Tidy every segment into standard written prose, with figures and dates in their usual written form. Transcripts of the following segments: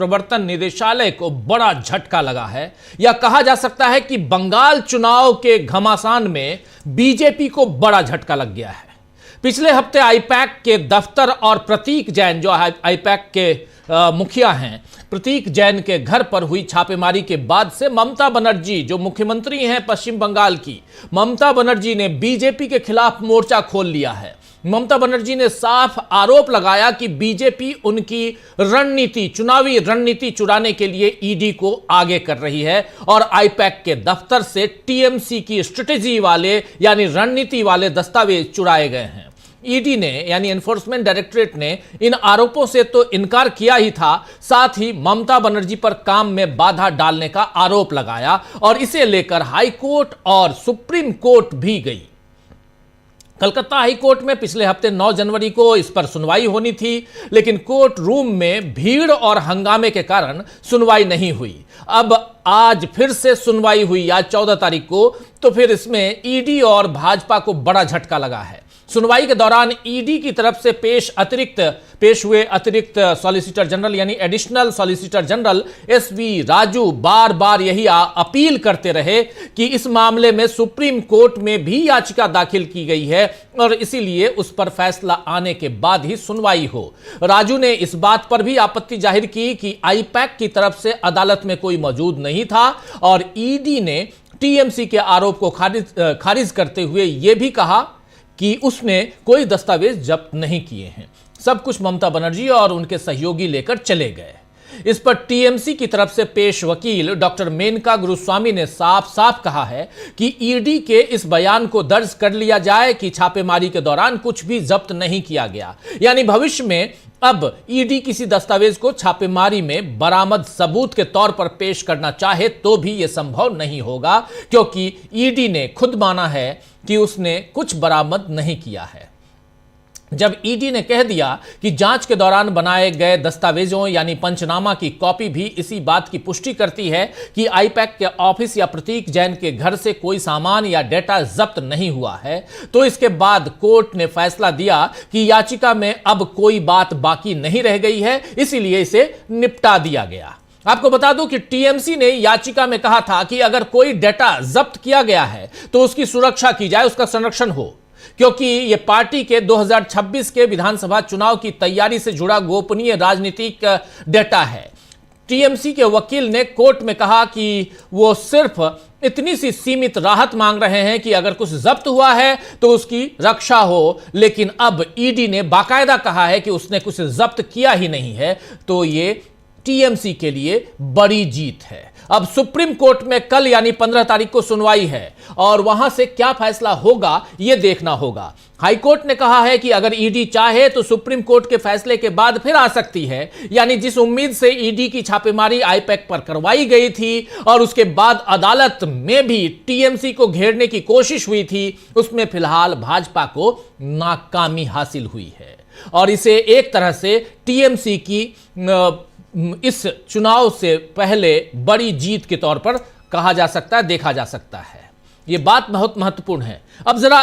प्रवर्तन निदेशालय को बड़ा झटका लगा है, या कहा जा सकता है कि बंगाल चुनाव के घमासान में बीजेपी को बड़ा झटका लग गया है। पिछले हफ्ते आईपैक के दफ्तर और प्रतीक जैन, जो आईपैक के मुखिया हैं, प्रतीक जैन के घर पर हुई छापेमारी के बाद से ममता बनर्जी, जो मुख्यमंत्री हैं पश्चिम बंगाल की, ममता बनर्जी ने बीजेपी के खिलाफ मोर्चा खोल लिया है। ममता बनर्जी ने साफ आरोप लगाया कि बीजेपी उनकी रणनीति, चुनावी रणनीति चुराने के लिए ईडी को आगे कर रही है और आईपैक के दफ्तर से टीएमसी की स्ट्रेटेजी वाले यानी रणनीति वाले दस्तावेज चुराए गए हैं। ईडी ने यानी एनफोर्समेंट डायरेक्टरेट ने इन आरोपों से तो इनकार किया ही था, साथ ही ममता बनर्जी पर काम में बाधा डालने का आरोप लगाया और इसे लेकर हाई कोर्ट और सुप्रीम कोर्ट भी गई। कलकत्ता हाई कोर्ट में पिछले हफ्ते 9 जनवरी को इस पर सुनवाई होनी थी, लेकिन कोर्ट रूम में भीड़ और हंगामे के कारण सुनवाई नहीं हुई। अब आज फिर से सुनवाई हुई, आज 14 तारीख को, तो फिर इसमें ईडी और भाजपा को बड़ा झटका लगा है। सुनवाई के दौरान ईडी की तरफ से पेश हुए अतिरिक्त सॉलिसिटर जनरल यानी additional solicitor general SV Raju बार बार यही अपील करते रहे कि इस मामले में सुप्रीम कोर्ट में भी याचिका दाखिल की गई है और इसीलिए उस पर फैसला आने के बाद ही सुनवाई हो। राजू ने इस बात पर भी आपत्ति जाहिर की कि आईपैक की तरफ से अदालत में कोई मौजूद नहीं था और ईडी ने टीएमसी के आरोप को खारिज करते हुए यह भी कहा कि उसने कोई दस्तावेज जब्त नहीं किए हैं, सब कुछ ममता बनर्जी और उनके सहयोगी लेकर चले गए। इस पर टीएमसी की तरफ से पेश वकील डॉक्टर मेनका गुरुस्वामी ने साफ साफ कहा है कि ईडी के इस बयान को दर्ज कर लिया जाए कि छापेमारी के दौरान कुछ भी जब्त नहीं किया गया, यानी भविष्य में अब ईडी किसी दस्तावेज को छापेमारी में बरामद सबूत के तौर पर पेश करना चाहे तो भी यह संभव नहीं होगा, क्योंकि ईडी ने खुद माना है कि उसने कुछ बरामद नहीं किया है। जब ईडी ने कह दिया कि जांच के दौरान बनाए गए दस्तावेजों यानी पंचनामा की कॉपी भी इसी बात की पुष्टि करती है कि आईपैक के ऑफिस या प्रतीक जैन के घर से कोई सामान या डेटा जब्त नहीं हुआ है, तो इसके बाद कोर्ट ने फैसला दिया कि याचिका में अब कोई बात बाकी नहीं रह गई है, इसीलिए इसे निपटा दिया गया। आपको बता दूं कि टीएमसी ने याचिका में कहा था कि अगर कोई डेटा जब्त किया गया है तो उसकी सुरक्षा की जाए, उसका संरक्षण हो, क्योंकि यह पार्टी के 2026 के विधानसभा चुनाव की तैयारी से जुड़ा गोपनीय राजनीतिक डेटा है। टीएमसी के वकील ने कोर्ट में कहा कि वो सिर्फ इतनी सी सीमित राहत मांग रहे हैं कि अगर कुछ जब्त हुआ है तो उसकी रक्षा हो, लेकिन अब ईडी ने बाकायदा कहा है कि उसने कुछ जब्त किया ही नहीं है, तो ये टीएमसी के लिए बड़ी जीत है। अब सुप्रीम कोर्ट में कल यानी 15 तारीख को सुनवाई है और वहां से क्या फैसला होगा यह देखना होगा। हाई कोर्ट ने कहा है कि अगर ईडी चाहे तो सुप्रीम कोर्ट के फैसले के बाद फिर आ सकती है, यानी जिस उम्मीद से ईडी की छापेमारी आईपैक पर करवाई गई थी और उसके बाद अदालत में भी टीएमसी को घेरने की कोशिश हुई थी, उसमें फिलहाल भाजपा को नाकामी हासिल हुई है और इसे एक तरह से टीएमसी की इस चुनाव से पहले बड़ी जीत के तौर पर कहा जा सकता है, देखा जा सकता है। यह बात बहुत महत्वपूर्ण है। अब जरा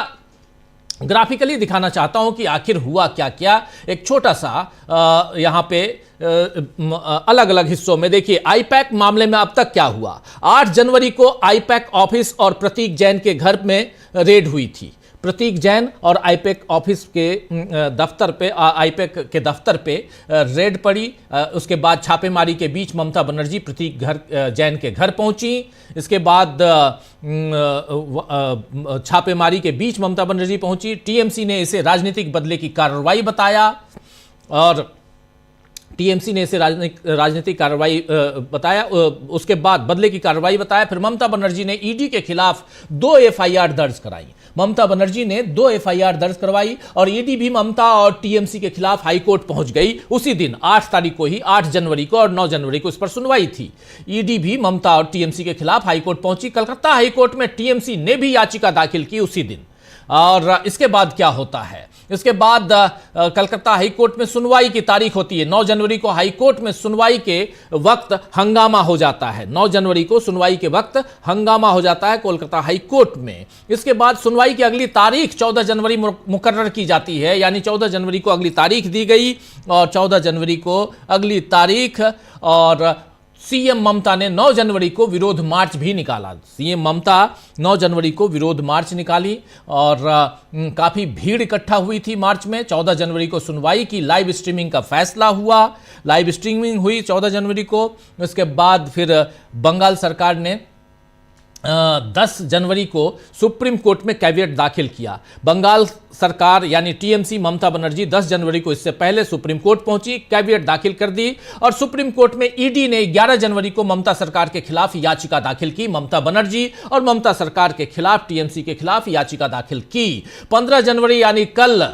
ग्राफिकली दिखाना चाहता हूं कि आखिर हुआ क्या क्या। एक छोटा सा यहां पे अलग अलग हिस्सों में देखिए आईपैक मामले में अब तक क्या हुआ। 8 जनवरी को आईपैक ऑफिस और प्रतीक जैन के घर में रेड हुई थी। प्रतीक जैन और आईपैक ऑफिस के दफ्तर पे, आईपैक के दफ्तर पे रेड पड़ी। उसके बाद छापेमारी के बीच ममता बनर्जी प्रतीक जैन के घर पहुंची। इसके बाद छापेमारी के बीच ममता बनर्जी पहुंची। टीएमसी ने इसे राजनीतिक बदले की कार्रवाई बताया और टीएमसी ने इसे राजनीतिक कार्रवाई बताया, उसके बाद बदले की कार्रवाई बताया। फिर ममता बनर्जी ने ईडी के खिलाफ 2 एफआईआर दर्ज कराई। ममता बनर्जी ने 2 एफआईआर दर्ज करवाई और ईडी भी ममता और टीएमसी के खिलाफ हाईकोर्ट पहुंच गई उसी दिन 8 तारीख को ही। 8 जनवरी को और 9 जनवरी को इस पर सुनवाई थी। ईडी भी ममता और टीएमसी के खिलाफ हाईकोर्ट पहुंची। कलकत्ता हाईकोर्ट में टीएमसी ने भी याचिका दाखिल की उसी दिन। और इसके बाद क्या होता है, इसके बाद कलकत्ता हाईकोर्ट में सुनवाई की तारीख होती है। 9 जनवरी को हाईकोर्ट में सुनवाई के वक्त हंगामा हो जाता है। 9 जनवरी को सुनवाई के वक्त हंगामा हो जाता है कोलकाता हाईकोर्ट में। इसके बाद सुनवाई की अगली तारीख 14 जनवरी मुकर्रर की जाती है, यानी 14 जनवरी को अगली तारीख दी गई और 14 जनवरी को अगली तारीख, और सीएम ममता ने 9 जनवरी को विरोध मार्च भी निकाला। सीएम ममता 9 जनवरी को विरोध मार्च निकाली और काफी भीड़ इकट्ठा हुई थी मार्च में। 14 जनवरी को सुनवाई की, लाइव स्ट्रीमिंग का फैसला हुआ, लाइव स्ट्रीमिंग हुई 14 जनवरी को। इसके बाद फिर बंगाल सरकार ने 10 जनवरी को सुप्रीम कोर्ट में कैविएट दाखिल किया। बंगाल सरकार यानी टीएमसी ममता बनर्जी 10 जनवरी को इससे पहले सुप्रीम कोर्ट पहुंची, कैविएट दाखिल कर दी और सुप्रीम कोर्ट में ईडी ने 11 जनवरी को ममता सरकार के खिलाफ याचिका दाखिल की। ममता बनर्जी और ममता सरकार के खिलाफ, टीएमसी के खिलाफ याचिका दाखिल की। 15 जनवरी यानी कल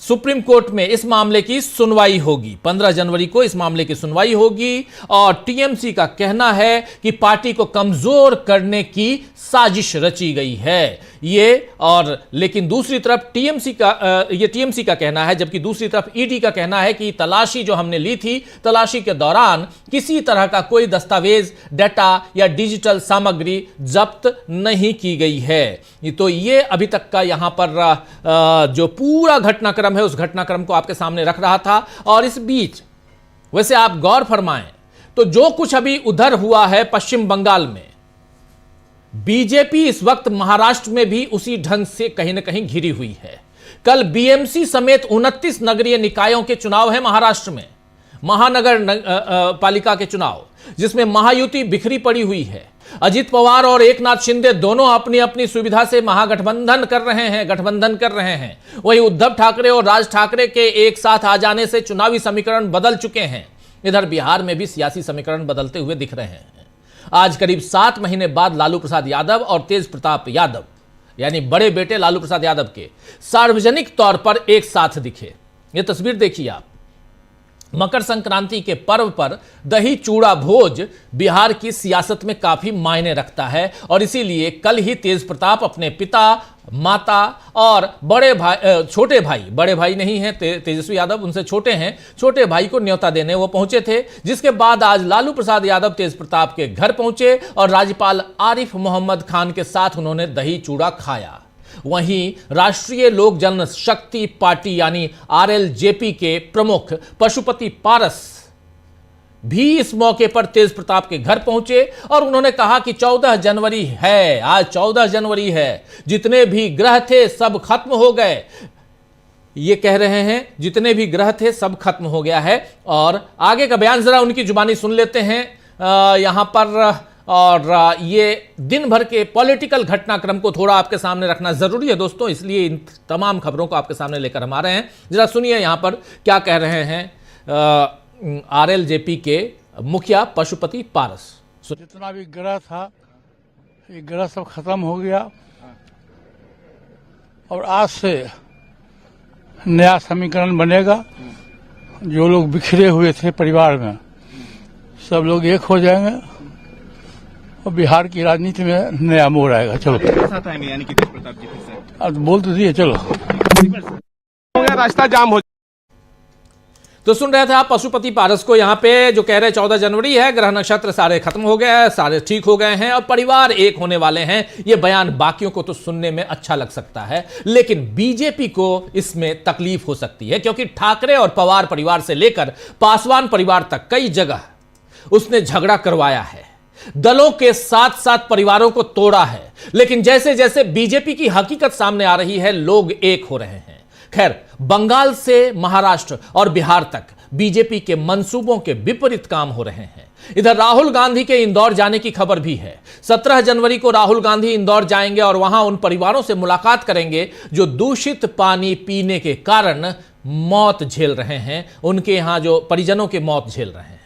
सुप्रीम कोर्ट में इस मामले की सुनवाई होगी। 15 जनवरी को इस मामले की सुनवाई होगी और टीएमसी का कहना है कि पार्टी को कमजोर करने की साजिश रची गई है ये। और लेकिन दूसरी तरफ टीएमसी का कहना है, जबकि दूसरी तरफ ईडी का कहना है कि तलाशी जो हमने ली थी, तलाशी के दौरान किसी तरह का कोई दस्तावेज, डाटा या डिजिटल सामग्री जब्त नहीं की गई है। तो ये अभी तक का यहां पर जो पूरा घटनाक्रम है, उस घटनाक्रम को आपके सामने रख रहा था। और इस बीच वैसे आप गौर फरमाएं तो जो कुछ अभी उधर हुआ है पश्चिम बंगाल में, बीजेपी इस वक्त महाराष्ट्र में भी उसी ढंग से कहीं ना कहीं घिरी हुई है। कल बीएमसी समेत 29 नगरीय निकायों के चुनाव है महाराष्ट्र में, महानगर पालिका के चुनाव, जिसमें महायुति बिखरी पड़ी हुई है। अजित पवार और एकनाथ शिंदे दोनों अपनी अपनी सुविधा से महागठबंधन कर रहे हैं। वहीं उद्धव ठाकरे और राज ठाकरे के एक साथ आ जाने से चुनावी समीकरण बदल चुके हैं। इधर बिहार में भी सियासी समीकरण बदलते हुए दिख रहे हैं। आज करीब 7 महीने बाद लालू प्रसाद यादव और तेज प्रताप यादव यानी बड़े बेटे लालू प्रसाद यादव के सार्वजनिक तौर पर एक साथ दिखे। यह तस्वीर देखिए आप। मकर संक्रांति के पर्व पर दही चूड़ा भोज बिहार की सियासत में काफी मायने रखता है और इसीलिए कल ही तेज प्रताप अपने पिता, माता और छोटे भाई, बड़े भाई नहीं है तेजस्वी यादव, उनसे छोटे हैं, छोटे भाई को न्योता देने वो पहुंचे थे। जिसके बाद आज लालू प्रसाद यादव तेज प्रताप के घर पहुंचे और राज्यपाल आरिफ मोहम्मद खान के साथ उन्होंने दही चूड़ा खाया। वहीं राष्ट्रीय लोक जनशक्ति पार्टी यानी आरएलजेपी के प्रमुख पशुपति पारस भी इस मौके पर तेज प्रताप के घर पहुंचे और उन्होंने कहा कि 14 जनवरी है, आज 14 जनवरी है, जितने भी ग्रह थे सब खत्म हो गए। ये कह रहे हैं जितने भी ग्रह थे सब खत्म हो गया है। और आगे का बयान जरा उनकी जुबानी सुन लेते हैं यहां पर। और ये दिन भर के पॉलिटिकल घटनाक्रम को थोड़ा आपके सामने रखना जरूरी है दोस्तों, इसलिए इन तमाम खबरों को आपके सामने लेकर हम आ रहे हैं। जरा सुनिए यहां पर क्या कह रहे हैं आरएलजेपी के मुखिया पशुपति पारस। जितना भी ग्रह था, ये ग्रह सब खत्म हो गया और आज से नया समीकरण बनेगा। जो लोग बिखरे हुए थे परिवार में, सब लोग एक हो जाएंगे और बिहार की राजनीति में नया मोड़ आएगा। चलो साथ आएंगे यानी कि तेज प्रताप जी फिर से। अब बोल तो दिए, चलो हो गया, रास्ता जाम हो। तो सुन रहे थे आप पशुपति पारस को यहां पे, जो कह रहे 14 जनवरी है, ग्रह नक्षत्र सारे खत्म हो गए हैं, सारे ठीक हो गए हैं और परिवार एक होने वाले हैं। यह बयान बाकियों को तो सुनने में अच्छा लग सकता है, लेकिन बीजेपी को इसमें तकलीफ हो सकती है, क्योंकि ठाकरे और पवार परिवार से लेकर पासवान परिवार तक कई जगह उसने झगड़ा करवाया है, दलों के साथ साथ परिवारों को तोड़ा है। लेकिन जैसे जैसे बीजेपी की हकीकत सामने आ रही है, लोग एक हो रहे हैं। खैर, बंगाल से महाराष्ट्र और बिहार तक बीजेपी के मंसूबों के विपरीत काम हो रहे हैं। इधर राहुल गांधी के इंदौर जाने की खबर भी है। 17 जनवरी को राहुल गांधी इंदौर जाएंगे और वहां उन परिवारों से मुलाकात करेंगे जो दूषित पानी पीने के कारण मौत झेल रहे हैं, उनके यहां जो परिजनों के मौत झेल रहे हैं।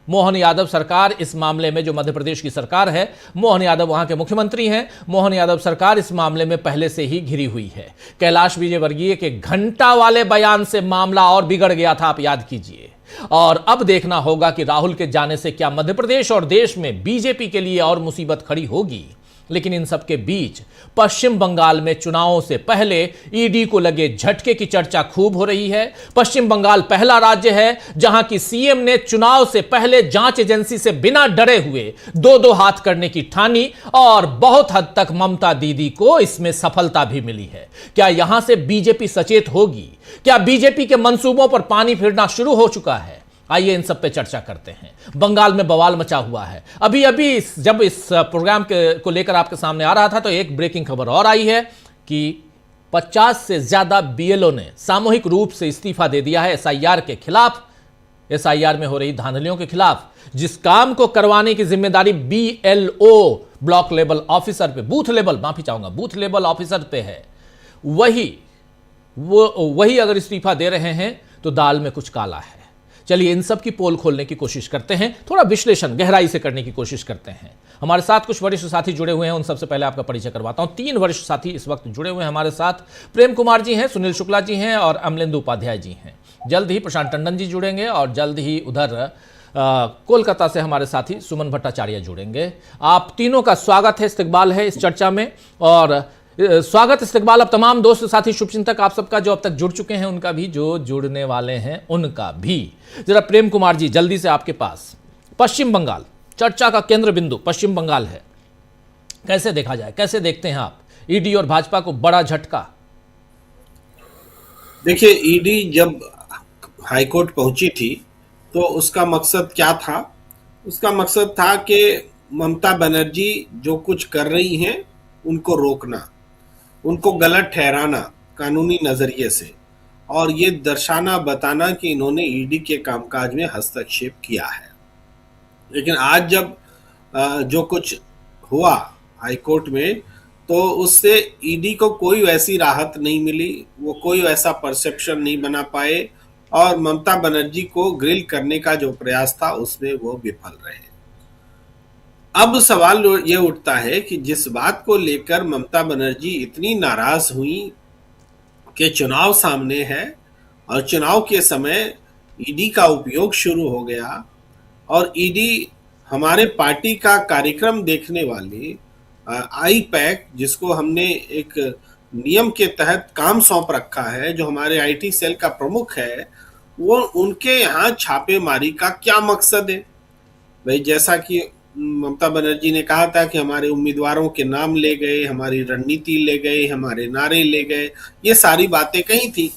मोहन यादव सरकार इस मामले में, जो मध्य प्रदेश की सरकार है, मोहन यादव वहां के मुख्यमंत्री हैं, मोहन यादव सरकार इस मामले में पहले से ही घिरी हुई है। कैलाश विजयवर्गीय के घंटा वाले बयान से मामला और बिगड़ गया था, आप याद कीजिए। और अब देखना होगा कि राहुल के जाने से क्या मध्य प्रदेश और देश में बीजेपी के लिए और मुसीबत खड़ी होगी। लेकिन इन सब के बीच पश्चिम बंगाल में चुनावों से पहले ईडी को लगे झटके की चर्चा खूब हो रही है। पश्चिम बंगाल पहला राज्य है जहां की सीएम ने चुनाव से पहले जांच एजेंसी से बिना डरे हुए दो दो हाथ करने की ठानी और बहुत हद तक ममता दीदी को इसमें सफलता भी मिली है। क्या यहां से बीजेपी सचेत होगी? क्या बीजेपी के मंसूबों पर पानी फिरना शुरू हो चुका है? आइए इन सब पे चर्चा करते हैं। बंगाल में बवाल मचा हुआ है। अभी जब इस प्रोग्राम को लेकर आपके सामने आ रहा था तो एक ब्रेकिंग खबर और आई है कि 50 से ज्यादा बीएलओ ने सामूहिक रूप से इस्तीफा दे दिया है एसआईआर के खिलाफ, एसआईआर में हो रही धांधलियों के खिलाफ। जिस काम को करवाने की जिम्मेदारी बीएलओ ब्लॉक लेवल ऑफिसर पे, बूथ लेवल ऑफिसर पे है, वही अगर इस्तीफा दे रहे हैं तो दाल में कुछ काला है। चलिए इन सब की पोल खोलने की कोशिश करते हैं, थोड़ा विश्लेषण गहराई से करने की कोशिश करते हैं। हमारे साथ कुछ वरिष्ठ साथी जुड़े हुए हैं, उन सबसे पहले आपका परिचय करवाता हूं। 3 वरिष्ठ साथी इस वक्त जुड़े हुए हैं हमारे साथ। प्रेम कुमार जी हैं, सुनील शुक्ला जी हैं और अमलेंदु उपाध्याय जी हैं। जल्द ही प्रशांत टंडन जी जुड़ेंगे और जल्द ही उधर कोलकाता से हमारे साथी सुमन भट्टाचार्य जुड़ेंगे। आप तीनों का स्वागत है, इस्तकबाल है इस चर्चा में। और स्वागत इस्तकबाल अब तमाम दोस्त साथी शुभचिंतक आप सबका जो अब तक जुड़ चुके हैं उनका भी, जो जुड़ने वाले हैं उनका भी। जरा प्रेम कुमार जी जल्दी से आपके पास, पश्चिम बंगाल चर्चा का केंद्र बिंदु पश्चिम बंगाल है, कैसे देखा जाए, कैसे देखते हैं आप ईडी और भाजपा को बड़ा झटका? देखिए, ईडी जब हाईकोर्ट पहुंची थी तो उसका मकसद क्या था? उसका मकसद था कि ममता बनर्जी जो कुछ कर रही हैं उनको रोकना, उनको गलत ठहराना कानूनी नजरिए से, और ये दर्शाना बताना कि इन्होंने ईडी के कामकाज में हस्तक्षेप किया है। लेकिन आज जब जो कुछ हुआ हाईकोर्ट में, तो उससे ईडी को कोई वैसी राहत नहीं मिली, वो कोई वैसा परसेप्शन नहीं बना पाए और ममता बनर्जी को ग्रिल करने का जो प्रयास था उसमें वो विफल रहे। अब सवाल ये उठता है कि जिस बात को लेकर ममता बनर्जी इतनी नाराज हुई कि चुनाव सामने है और चुनाव के समय ईडी का उपयोग शुरू हो गया, और ईडी हमारे पार्टी का कार्यक्रम देखने वाले आईपैक, जिसको हमने एक नियम के तहत काम सौंप रखा है, जो हमारे आईटी सेल का प्रमुख है, वो उनके यहाँ छापेमारी का क्या मकसद है? भाई, जैसा कि ममता बनर्जी ने कहा था कि हमारे उम्मीदवारों के नाम ले गए, हमारी रणनीति ले गए, हमारे नारे ले गए, ये सारी बातें कही थी।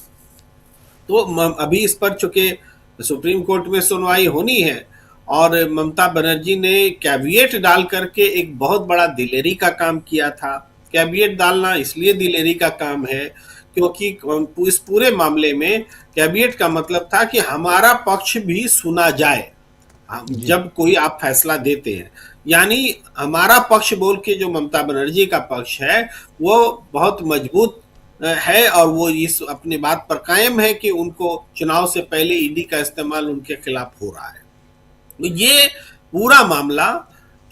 तो अभी इस पर चूंकि सुप्रीम कोर्ट में सुनवाई होनी है और ममता बनर्जी ने कैविएट डाल करके एक बहुत बड़ा दिलेरी का काम किया था। कैविएट डालना इसलिए दिलेरी का काम है क्योंकि इस पूरे मामले में कैविएट का मतलब था कि हमारा पक्ष भी सुना जाए जब कोई आप फैसला देते हैं। यानी हमारा पक्ष बोल के जो ममता बनर्जी का पक्ष है वो बहुत मजबूत है और वो इस अपने बात पर कायम है कि उनको चुनाव से पहले ईडी का इस्तेमाल उनके खिलाफ हो रहा है। तो ये पूरा मामला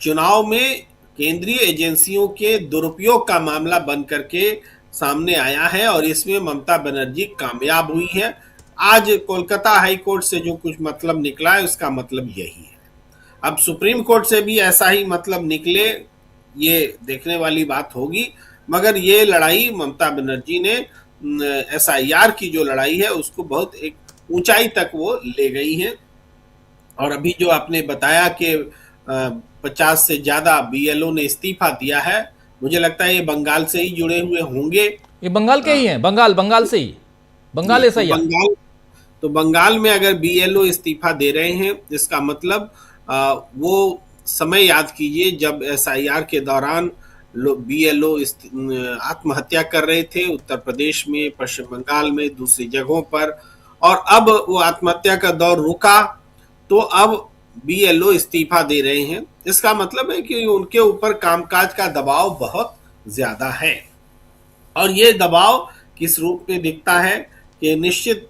चुनाव में केंद्रीय एजेंसियों के दुरुपयोग का मामला बन करके सामने आया है और इसमें ममता बनर्जी कामयाब हुई है। आज कोलकाता हाई कोर्ट से जो कुछ मतलब निकला है उसका मतलब यही है। अब सुप्रीम कोर्ट से भी ऐसा ही मतलब निकले, ये देखने वाली बात होगी। मगर ये लड़ाई ममता बनर्जी ने एसआईआर की जो लड़ाई है उसको बहुत एक ऊंचाई तक वो ले गई है। और अभी जो आपने बताया कि 50 से ज्यादा बीएलओ ने इस्तीफा दिया है, मुझे लगता है ये बंगाल से ही जुड़े हुए होंगे। ये बंगाल के ही हैं, बंगाल से ही, बंगाल ऐसा ही। तो बंगाल में अगर बीएलओ इस्तीफा दे रहे हैं, इसका मतलब वो समय याद कीजिए जब एसआईआर के दौरान बीएलओ आत्महत्या कर रहे थे उत्तर प्रदेश में, पश्चिम बंगाल में, दूसरी जगहों पर, और अब वो आत्महत्या का दौर रुका तो अब बीएलओ इस्तीफा दे रहे हैं। इसका मतलब है कि उनके ऊपर कामकाज का दबाव बहुत ज्यादा है। और ये दबाव किस रूप में दिखता है कि निश्चित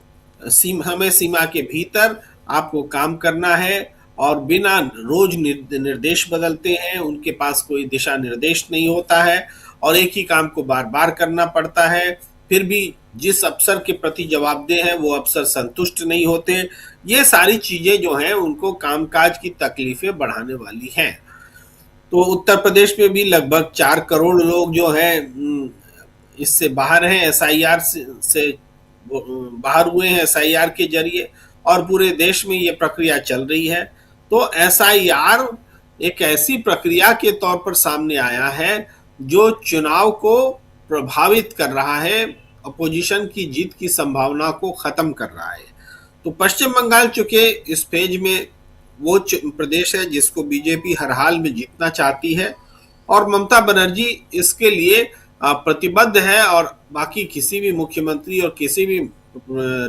हमें सीमा के भीतर आपको काम करना है और बिना रोज निर्देश बदलते हैं, उनके पास कोई दिशा निर्देश नहीं होता है और एक ही काम को बार बार करना पड़ता है। फिर भी जिस अफसर के प्रति जवाबदेह हैं वो अफसर संतुष्ट नहीं होते। ये सारी चीजें जो हैं उनको कामकाज की तकलीफें बढ़ाने वाली हैं। तो उत्तर प्रदेश में भी लगभग 4 करोड़ लोग जो है इससे बाहर हैं, एसआईआर से बाहर हुए हैं एसआईआर के जरिए, और पूरे देश में ये प्रक्रिया चल रही है। तो एसआईआर एक ऐसी प्रक्रिया के तौर पर सामने आया है जो चुनाव को प्रभावित कर रहा है, अपोजिशन की जीत की संभावना को खत्म कर रहा है। तो पश्चिम बंगाल चूंकि इस फेज में वो प्रदेश है जिसको बीजेपी हर हाल में जीतना चाहती है, और ममता बनर्जी इसके लिए प्रतिबद्ध है, और बाकी किसी भी मुख्यमंत्री और किसी भी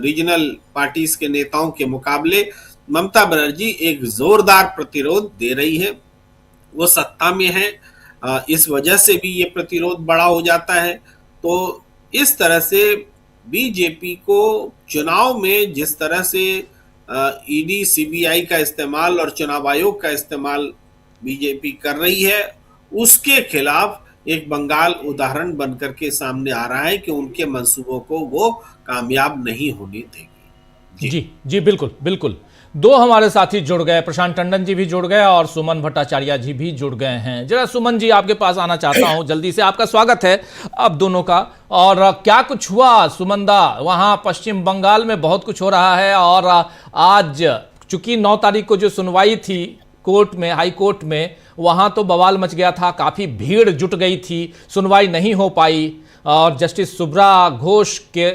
रीजनल पार्टीज के नेताओं के मुकाबले ममता बनर्जी एक जोरदार प्रतिरोध दे रही है। वो सत्ता में है, इस वजह से भी ये प्रतिरोध बड़ा हो जाता है। तो इस तरह से बीजेपी को चुनाव में जिस तरह से ईडी सीबीआई का इस्तेमाल और चुनाव आयोग का इस्तेमाल बीजेपी कर रही है, उसके खिलाफ एक बंगाल उदाहरण बनकर के सामने आ रहा है कि उनके मंसूबों को वो कामयाब नहीं होने देगी। जी जी, बिल्कुल बिल्कुल। दो हमारे साथी जुड़ गए, प्रशांत टंडन जी भी जुड़ गए और सुमन भट्टाचार्य जी भी जुड़ गए हैं। जरा सुमन जी आपके पास आना चाहता हूं, जल्दी से आपका स्वागत है अब दोनों का। और क्या कुछ हुआ सुमनदा, वहां पश्चिम बंगाल में बहुत कुछ हो रहा है, और आज चूंकि 9 तारीख को जो सुनवाई थी कोर्ट में, हाई कोर्ट में, वहां तो बवाल मच गया था, काफी भीड़ जुट गई थी, सुनवाई नहीं हो पाई और जस्टिस सुब्रा घोष के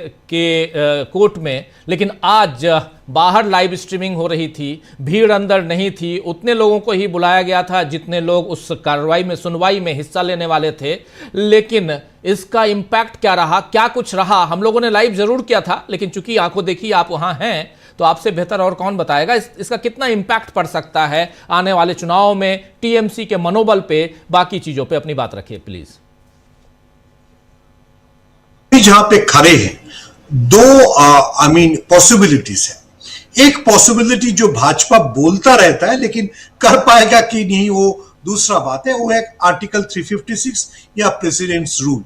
कोर्ट में। लेकिन आज बाहर लाइव स्ट्रीमिंग हो रही थी, भीड़ अंदर नहीं थी, उतने लोगों को ही बुलाया गया था जितने लोग उस कार्रवाई में, सुनवाई में हिस्सा लेने वाले थे। लेकिन इसका इम्पैक्ट क्या रहा, क्या कुछ रहा, हम लोगों ने लाइव जरूर किया था, लेकिन चूंकि आंखों देखी आप वहां हैं तो आपसे बेहतर और कौन बताएगा इसका कितना इम्पैक्ट पड़ सकता है आने वाले चुनाव में, टीएमसी के मनोबल पे, बाकी चीजों पे अपनी बात रखिए प्लीज। जहां पे खड़े हैं दो पॉसिबिलिटीज है। एक पॉसिबिलिटी जो भाजपा बोलता रहता है लेकिन कर पाएगा कि नहीं वो दूसरा बात है, वो है आर्टिकल 356 या प्रेसिडेंट्स रूल।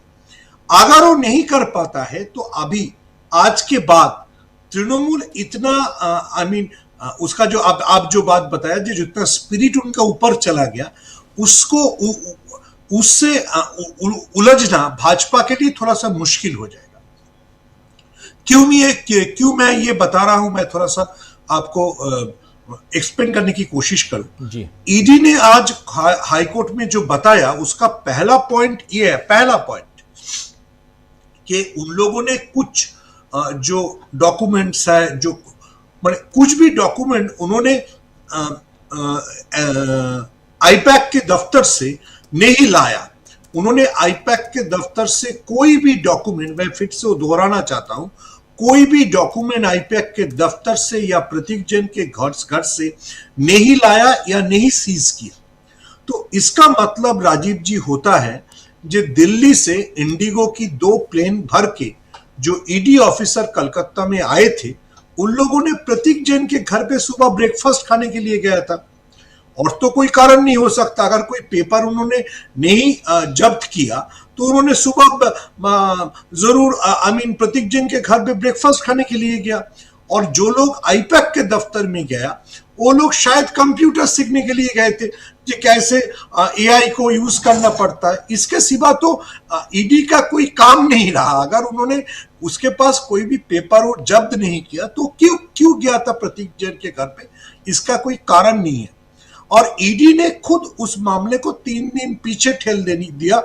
अगर वो नहीं कर पाता है तो अभी आज के बाद तृणमूल इतना उसका जो आप जो बात बताया, जो जितना स्पिरिट उनका ऊपर चला गया, उसको उससे उलझना भाजपा के लिए थोड़ा सा मुश्किल हो जाएगा। क्यों मैं ये बता रहा हूं, मैं थोड़ा सा आपको एक्सप्लेन करने की कोशिश करूं। ईडी ने आज हाईकोर्ट में जो बताया उसका पहला पॉइंट ये है, पहला पॉइंट कि उन लोगों ने कुछ जो डॉक्यूमेंट्स है, जो कुछ भी डॉक्यूमेंट उन्होंने आईपैक के दफ्तर से नहीं लाया। उन्होंने आईपैक के दफ्तर से कोई भी डॉक्यूमेंट, मैं फिर से दोहराना चाहता हूं, कोई भी डॉक्यूमेंट आईपैक के दफ्तर से या प्रतीक जैन के घर से नहीं लाया या नहीं सीज किया। तो इसका मतलब राजीव जी होता है जो दिल्ली से इंडिगो की 2 प्लेन भर के जो ईडी ऑफिसर कलकत्ता में आए थे, उन लोगों ने प्रतीक जैन के घर पे सुबह ब्रेकफास्ट खाने के लिए गया था, और तो कोई कारण नहीं हो सकता। अगर कोई पेपर उन्होंने नहीं जब्त किया तो उन्होंने सुबह जरूर प्रतीक जैन के घर पे ब्रेकफास्ट खाने के लिए गया। और जो लोग आईपैक के दफ्तर में गया वो लोग शायद कंप्यूटर सीखने के लिए गए थे कि कैसे एआई को यूज करना पड़ता है। इसके सिवा तो ईडी का कोई काम नहीं रहा। अगर उन्होंने उसके पास कोई भी पेपर जब्त नहीं किया तो क्यों गया था प्रतीक जैन के घर पे, इसका कोई कारण नहीं है। और ईडी ने खुद उस मामले को 3 दिन पीछे ठेल दिया।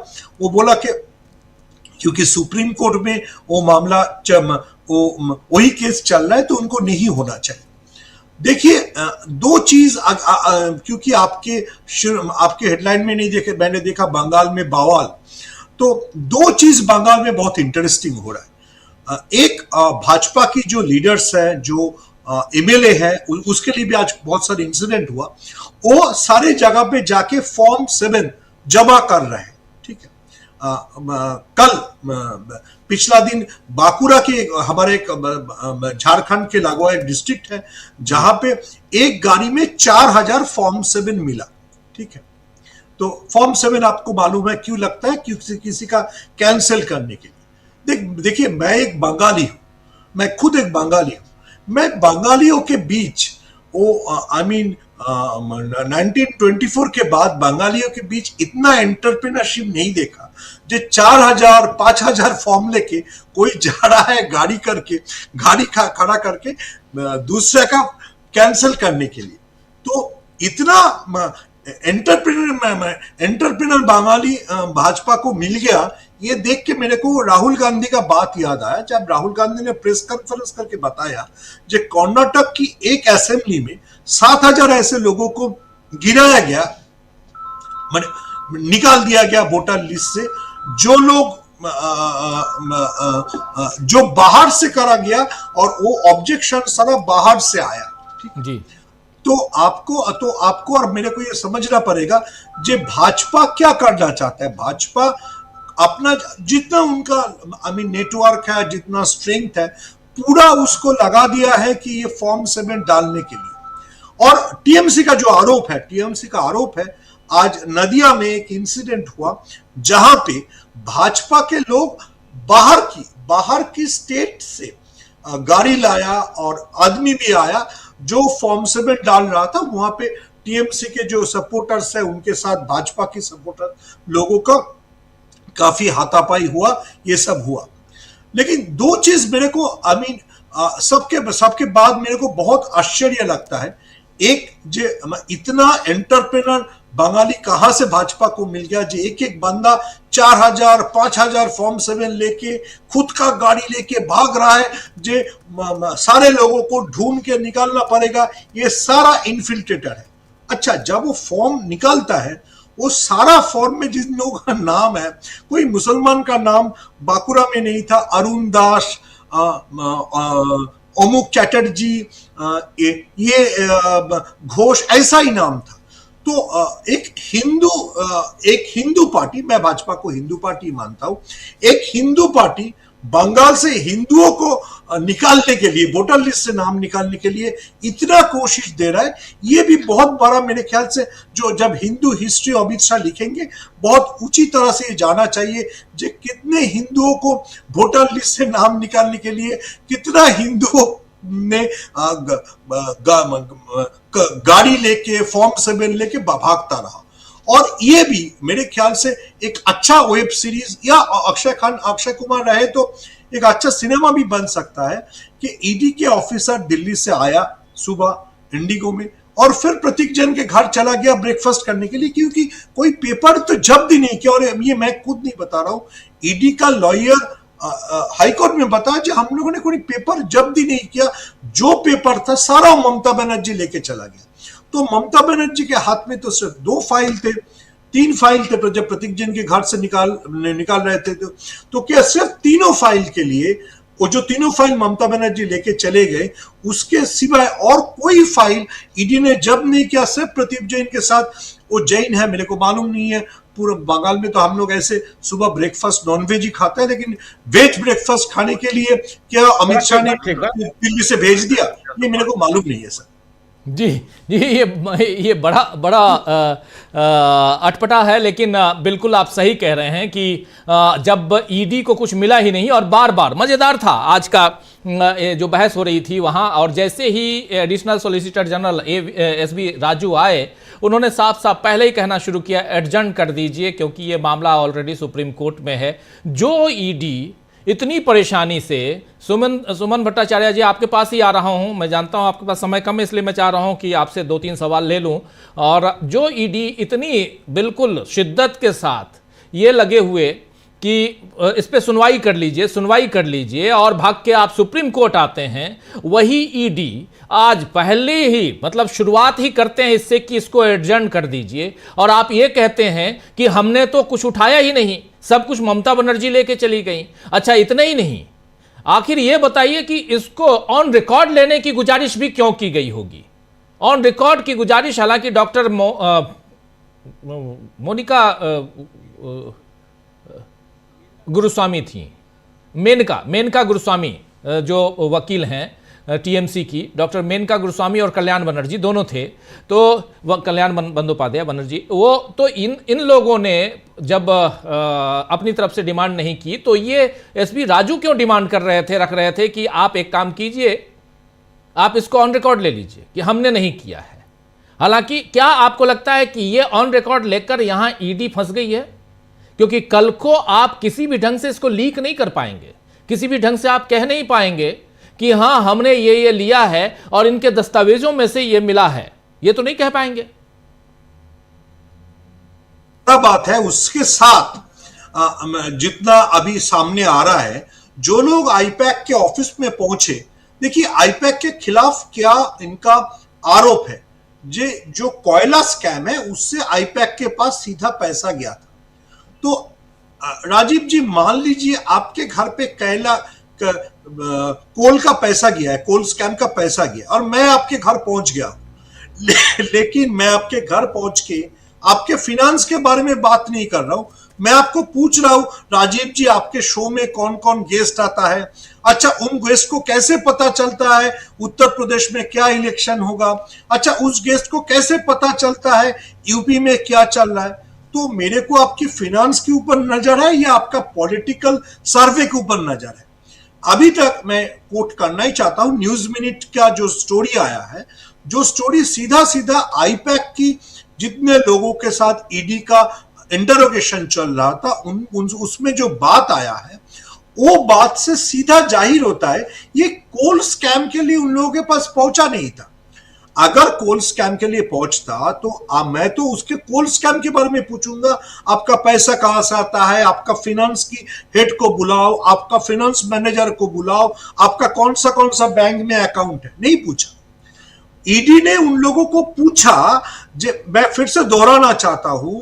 वो बोला कि क्योंकि सुप्रीम कोर्ट में वो मामला वही केस चल रहा है तो उनको नहीं होना चाहिए। देखिए 2 चीज, क्योंकि आपके हेडलाइन में नहीं देखे, मैंने देखा बंगाल में बवाल, तो 2 चीज बंगाल में बहुत इंटरेस्टिंग हो रहा है। एक भाजपा की जो लीडर्स है, जो एमएलए है, उसके लिए भी आज बहुत सारे इंसिडेंट हुआ। वो सारे जगह पे जाके फॉर्म 7 जमा कर रहे हैं, ठीक है। कल पिछला दिन बांकुरा के हमारे झारखंड के लागू एक डिस्ट्रिक्ट है जहां पे एक गाड़ी में 4000 फॉर्म 7 मिला, ठीक है। तो फॉर्म 7 आपको मालूम है क्यों लगता है, क्योंकि किसी का कैंसिल करने के लिए। देखिए मैं एक बंगाली हूं, मैं खुद एक बंगाली हूं। मैं बंगालियों के बीच 1924 के बाद बंगालियों के बीच इतना एंटरप्रेन्योरशिप नहीं देखा। जो 4000 5000 फॉर्म लेके कोई जा रहा है गाड़ी खड़ा करके दूसरे का कैंसिल करने के लिए। तो इतना एंटरप्रेन्योर बंगाली भाजपा को मिल गया। ये देख के मेरे को राहुल गांधी का बात याद आया, जब राहुल गांधी ने प्रेस कॉन्फ्रेंस करके बताया जो कर्नाटक की एक असेंबली में 7000 ऐसे लोगों को गिराया गया, निकाल दिया गया वोटर लिस्ट से, जो लोग जो बाहर से करा गया और वो ऑब्जेक्शन सारा बाहर से आया। ठीक जी। तो आपको और मेरे को ये समझना पड़ेगा जे भाजपा क्या करना चाहता है। भाजपा अपना जितना उनका नेटवर्क है, जितना स्ट्रेंथ है, पूरा उसको लगा दिया है कि ये फॉर्म 7 डालने के लिए। और टीएमसी का जो आरोप है, आज नदिया में एक इंसिडेंट हुआ जहां पे भाजपा के लोग बाहर की स्टेट से गाड़ी लाया और आदमी भी आया जो फॉर्म 7 डाल रहा था। वहां पे टीएमसी के जो सपोर्टर्स है उनके साथ भाजपा के सपोर्टर लोगों का काफी हाथापाई हुआ, ये सब हुआ। लेकिन दो चीज मेरे को सबके बाद मेरे को बहुत आश्चर्य लगता है। एक जो इतना एंटरप्रेन्योर बंगाली कहां से भाजपा को मिल गया, जो एक बंदा 4000 5000 फॉर्म 7 लेके खुद का गाड़ी लेके भाग रहा है, जो सारे लोगों को ढूंढ के निकालना पड़ेगा, ये सारा इन्फिल्ट्रेटर है। अच्छा, जब वो फॉर्म निकालता है, वो सारा फॉर्म में जिन लोगों का नाम है, कोई मुसलमान का नाम बांकुरा में नहीं था, अरुण दास, अमुक चैटर्जी, ये घोष, ऐसा ही नाम था। तो एक हिंदू पार्टी, मैं भाजपा को हिंदू पार्टी मानता हूं, एक हिंदू पार्टी बंगाल से हिंदुओं को निकालने के लिए, वोटर लिस्ट से नाम निकालने के लिए इतना कोशिश दे रहा है। ये भी बहुत बड़ा, मेरे ख्याल से जो जब हिंदू हिस्ट्री अमित शाह लिखेंगे, बहुत ऊंची तरह से ये जाना चाहिए जो कितने हिंदुओं को वोटर लिस्ट से नाम निकालने के लिए, कितना हिंदुओं ने गाड़ी लेके फॉर्म 7 लेके भागता रहा। और ये भी मेरे ख्याल से एक अच्छा वेब सीरीज या अक्षय कुमार रहे तो एक अच्छा सिनेमा भी बन सकता है कि ईडी के ऑफिसर दिल्ली से आया सुबह इंडिगो में और फिर प्रतीक जैन के घर चला गया ब्रेकफास्ट करने के लिए, क्योंकि कोई पेपर तो जब्त ही नहीं किया। और ये मैं खुद नहीं बता रहा हूं, ईडी का लॉयर हाईकोर्ट में बताया कि हम लोगों ने कोई पेपर जब्त ही नहीं किया, जो पेपर था सारा ममता बनर्जी लेके चला गया। तो ममता बनर्जी के हाथ में तो सिर्फ 2 फाइल थे, 3 फाइल थे जब प्रतीक जैन के घर से निकाल रहे थे। तो क्या सिर्फ 3 फाइल के लिए, वो जो 3 फाइल ममता बनर्जी लेके चले गए, उसके सिवाय और कोई फाइल ईडी ने जब्त नहीं किया। सिर्फ प्रतीक जैन के साथ, वो जैन है मेरे को मालूम नहीं है, पूरे बंगाल में तो हम लोग ऐसे सुबह ब्रेकफास्ट नॉनवेज ही खाते हैं, लेकिन वेज ब्रेकफास्ट खाने के लिए क्या अमित शाह ने दिल्ली से भेज दिया, ये मेरे को मालूम नहीं है सर। जी, ये बड़ा अटपटा है, लेकिन बिल्कुल आप सही कह रहे हैं कि जब ईडी को कुछ मिला ही नहीं, और बार बार मजेदार था आज का जो बहस हो रही थी वहां, और जैसे ही additional solicitor general SB Raju आए, उन्होंने साफ साफ पहले ही कहना शुरू किया एडजर्न कर दीजिए, क्योंकि ये मामला ऑलरेडी सुप्रीम कोर्ट में है। जो ईडी इतनी परेशानी से, सुमन भट्टाचार्य जी आपके पास ही आ रहा हूं, मैं जानता हूं आपके पास समय कम है, इसलिए मैं चाह रहा हूं कि आपसे 2-3 सवाल ले लूं। और जो ईडी इतनी बिल्कुल शिद्दत के साथ ये लगे हुए कि इस पे सुनवाई कर लीजिए और भाग के आप सुप्रीम कोर्ट आते हैं, वही ईडी आज पहले ही मतलब शुरुआत ही करते हैं इससे कि इसको एडजर्न कर दीजिए, और आप ये कहते हैं कि हमने तो कुछ उठाया ही नहीं, सब कुछ ममता बनर्जी लेके चली गई। अच्छा, इतना ही नहीं, आखिर ये बताइए कि इसको ऑन रिकॉर्ड लेने की गुजारिश भी क्यों की गई होगी? ऑन रिकॉर्ड की गुजारिश हालांकि डॉक्टर मोनिका गुरुस्वामी थी, मेनका गुरुस्वामी जो वकील हैं टीएमसी की, डॉक्टर मेनका गुरुस्वामी और कल्याण बनर्जी दोनों थे। तो कल्याण बंदोपाध्याय बनर्जी, वो तो इन लोगों ने जब अपनी तरफ से डिमांड नहीं की, तो ये एसबी राजू क्यों डिमांड रख रहे थे कि आप एक काम कीजिए, आप इसको ऑन रिकॉर्ड ले लीजिए कि हमने नहीं किया है। हालांकि क्या आपको लगता है कि यह ऑन रिकॉर्ड लेकर यहां ईडी फंस गई है? क्योंकि कल को आप किसी भी ढंग से इसको लीक नहीं कर पाएंगे, किसी भी ढंग से आप कह नहीं पाएंगे कि हां हमने ये लिया है और इनके दस्तावेजों में से ये मिला है, ये तो नहीं कह पाएंगे। बात है उसके साथ जितना अभी सामने आ रहा है, जो लोग आईपैक के ऑफिस में पहुंचे, देखिए आईपैक के खिलाफ क्या इनका आरोप है, जो कोयला स्कैम है उससे आईपैक के पास सीधा पैसा गया था। तो राजीव जी मान लीजिए आपके घर पे कोल का पैसा गया है, कोल स्कैम का पैसा गया और मैं आपके घर पहुंच गया लेकिन मैं आपके घर पहुंच के आपके फिनेंस के बारे में बात नहीं कर रहा हूं, मैं आपको पूछ रहा हूं राजीव जी आपके शो में कौन कौन गेस्ट आता है, अच्छा उन गेस्ट को कैसे पता चलता है उत्तर प्रदेश में क्या इलेक्शन होगा, अच्छा उस गेस्ट को कैसे पता चलता है यूपी में क्या चल रहा है। तो मेरे को आपकी फिनेंस के ऊपर नजर है या आपका पॉलिटिकल सर्वे के ऊपर नजर है? अभी तक मैं कोट करना ही चाहता हूं न्यूज मिनट का जो स्टोरी आया है, जो स्टोरी सीधा सीधा आईपैक की जितने लोगों के साथ ईडी का इंटरोगेशन चल रहा था उसमें जो बात आया है वो बात से सीधा जाहिर होता है ये कोल स्कैम के लिए उन लोगों के पास पहुंचा नहीं था। अगर कोल स्कैम के लिए पहुंचता तो मैं तो उसके कोल स्कैम के बारे में पूछूंगा, आपका पैसा कहां से आता है, आपका फिनेंस की हेड को बुलाओ, आपका फिनेंस मैनेजर को बुलाओ, आपका कौन सा बैंक में अकाउंट है, नहीं पूछा। ईडी ने उन लोगों को पूछा, मैं फिर से दोहराना चाहता हूं,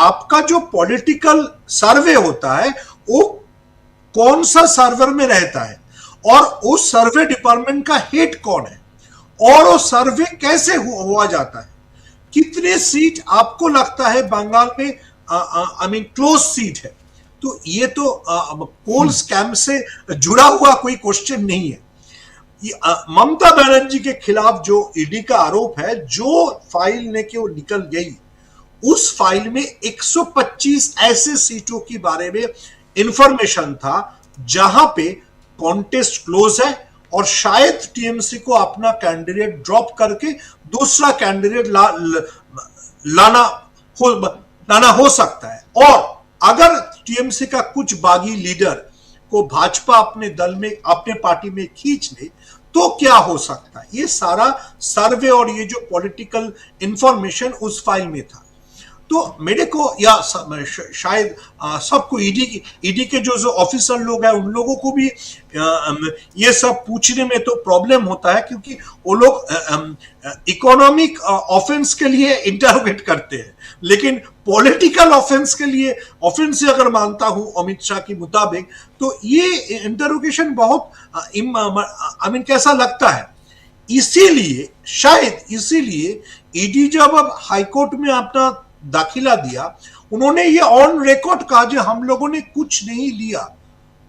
आपका जो पॉलिटिकल सर्वे होता है वो कौन सा सर्वर में रहता है और उस सर्वे डिपार्टमेंट का हेड कौन है और वो सर्वे कैसे हुआ जाता है, कितने सीट आपको लगता है बंगाल में क्लोज सीट है। तो ये तो कोल स्कैम से जुड़ा हुआ कोई क्वेश्चन नहीं है। ममता बनर्जी के खिलाफ जो ईडी का आरोप है, जो फाइल लेके वो निकल गई, उस फाइल में 125 ऐसे सीटों के बारे में इंफॉर्मेशन था जहां पे कॉन्टेस्ट क्लोज है और शायद टीएमसी को अपना कैंडिडेट ड्रॉप करके दूसरा कैंडिडेट लाना हो सकता है। और अगर टीएमसी का कुछ बागी लीडर को भाजपा अपने दल में, अपने पार्टी में खींच ले तो क्या हो सकता है। ये सारा सर्वे और ये जो पॉलिटिकल इंफॉर्मेशन उस फाइल में था। तो मेरे को या शायद सबको ईडी के जो ऑफिसर लोग हैं उन लोगों को भी ये सब पूछने में तो प्रॉब्लम होता है, क्योंकि वो लोग इकोनॉमिक ऑफेंस के लिए इंटरोगेट करते हैं, लेकिन पॉलिटिकल ऑफेंस के लिए, ऑफेंस से अगर मानता हूं अमित शाह के मुताबिक, तो ये इंटरोगेशन बहुत कैसा लगता है। इसीलिए शायद ईडी जब अब हाईकोर्ट में अपना दाखिला दिया, उन्होंने ये ऑन रिकॉर्ड कहा जो हम लोगों ने कुछ नहीं लिया।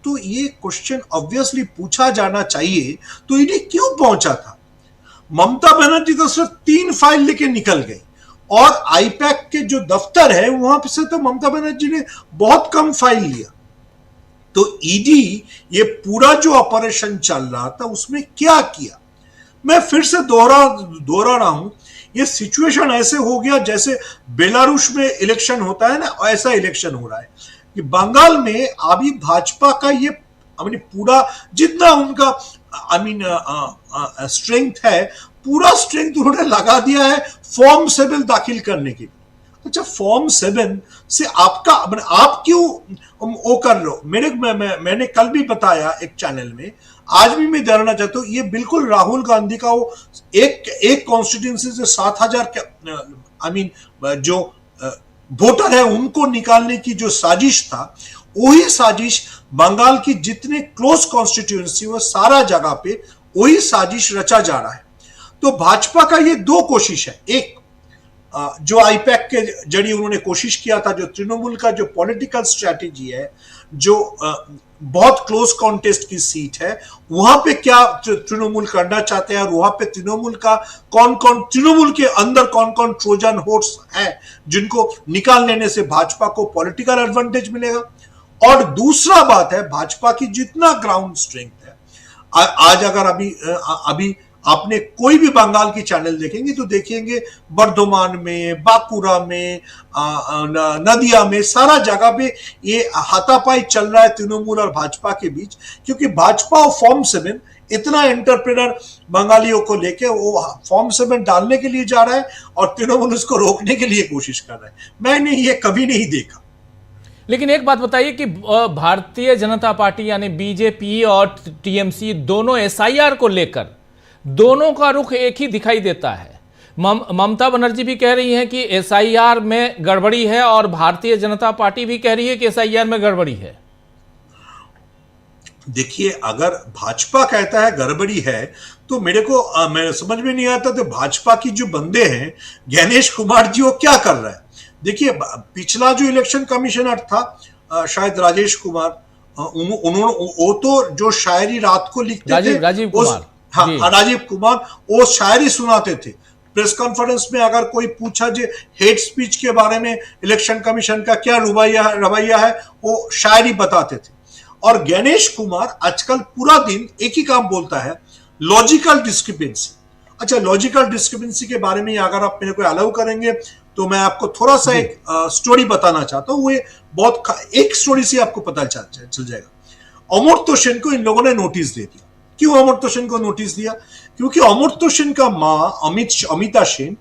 तो ये क्वेश्चन ऑब्वियसली पूछा जाना चाहिए, तो ईडी क्यों पहुंचा था। ममता बनर्जी तो सिर्फ 3 फाइल लेके निकल गई और आईपैक के जो दफ्तर है वहां से तो ममता बनर्जी ने बहुत कम फाइल लिया। तो ईडी ये पूरा जो ऑपरेशन चल रहा था उसमें क्या किया, मैं फिर से दोहरा रहा हूं। ये सिचुएशन ऐसे हो गया जैसे बेलारूस में इलेक्शन होता है ना, ऐसा इलेक्शन हो रहा है कि बंगाल में अभी भाजपा का ये पूरा जितना उनका स्ट्रेंथ है, पूरा स्ट्रेंथ उन्होंने लगा दिया है फॉर्म 7 दाखिल करने के लिए। अच्छा, फॉर्म 7 से आप क्यों वो कर रहे हो। मैंने कल भी बताया एक चैनल में, आज भी मैं जानना चाहता हूं, ये बिल्कुल राहुल गांधी का वो एक कॉन्स्टिट्यूंसी से 7000 जो वोटर है उनको निकालने की जो साजिश था, वही साजिश बंगाल की जितने क्लोज कॉन्स्टिट्यूंसी वो सारा जगह पे वही साजिश रचा जा रहा है। तो भाजपा का ये 2 कोशिश है, एक जो आईपैक के जरिए उन्होंने कोशिश किया था, जो तृणमूल का जो पॉलिटिकल स्ट्रैटेजी है, जो बहुत क्लोज कॉन्टेस्ट की सीट है, वहां पे क्या तृणमूल करना चाहते हैं और वहां पे तृणमूल का तृणमूल के अंदर कौन कौन ट्रोजन होर्स है जिनको निकाल लेने से भाजपा को पॉलिटिकल एडवांटेज मिलेगा। और दूसरा बात है, भाजपा की जितना ग्राउंड स्ट्रेंथ है, आज अगर अभी आपने कोई भी बंगाल की चैनल देखेंगे तो देखेंगे बर्धमान में, बांकुड़ा में, नदिया में, सारा जगह पे ये हाथापाई चल रहा है तृणमूल और भाजपा के बीच, क्योंकि भाजपा और फॉर्म 7 इतना एंटरप्रेनर बंगालियों को लेके वो फॉर्म 7 डालने के लिए जा रहा है और तृणमूल उसको रोकने के लिए कोशिश कर रहा है। मैंने ये कभी नहीं देखा। लेकिन एक बात बताइए कि भारतीय जनता पार्टी यानी बीजेपी और टीएमसी दोनों एसआईआर को लेकर दोनों का रुख एक ही दिखाई देता है। ममता बनर्जी भी कह रही हैं कि एसआईआर में गड़बड़ी है और भारतीय जनता पार्टी भी कह रही है कि एसआईआर में गड़बड़ी है। देखिए, अगर भाजपा कहता है गड़बड़ी है तो मेरे समझ में नहीं आता तो भाजपा की जो बंदे हैं, गणेश कुमार जी, वो क्या कर रहा है। देखिए, पिछला जो इलेक्शन कमिश्नर था शायद राजेश कुमार, उन्होंने वो तो जो शायरी रात को लिखते थे, राजीव कुमार, हाँ राजीव कुमार, वो शायरी सुनाते थे प्रेस कॉन्फ्रेंस में। अगर कोई पूछा जो हेट स्पीच के बारे में इलेक्शन कमीशन का क्या रवैया है, वो शायरी बताते थे। और गणेश कुमार आजकल पूरा दिन एक ही काम बोलता है, लॉजिकल डिस्क्रिपेंसी। अच्छा, लॉजिकल डिस्क्रिपेंसी के बारे में अगर आप मेरे को अलाउ करेंगे तो मैं आपको थोड़ा सा एक स्टोरी बताना चाहता हूँ। एक स्टोरी से आपको पता चल जाएगा। अमर्त्य सेन को इन लोगों ने नोटिस दे दिया। क्यों अमर्त्य सेन को नोटिस दिया? क्योंकि अमर्त्य सेन का मां Amita Sen,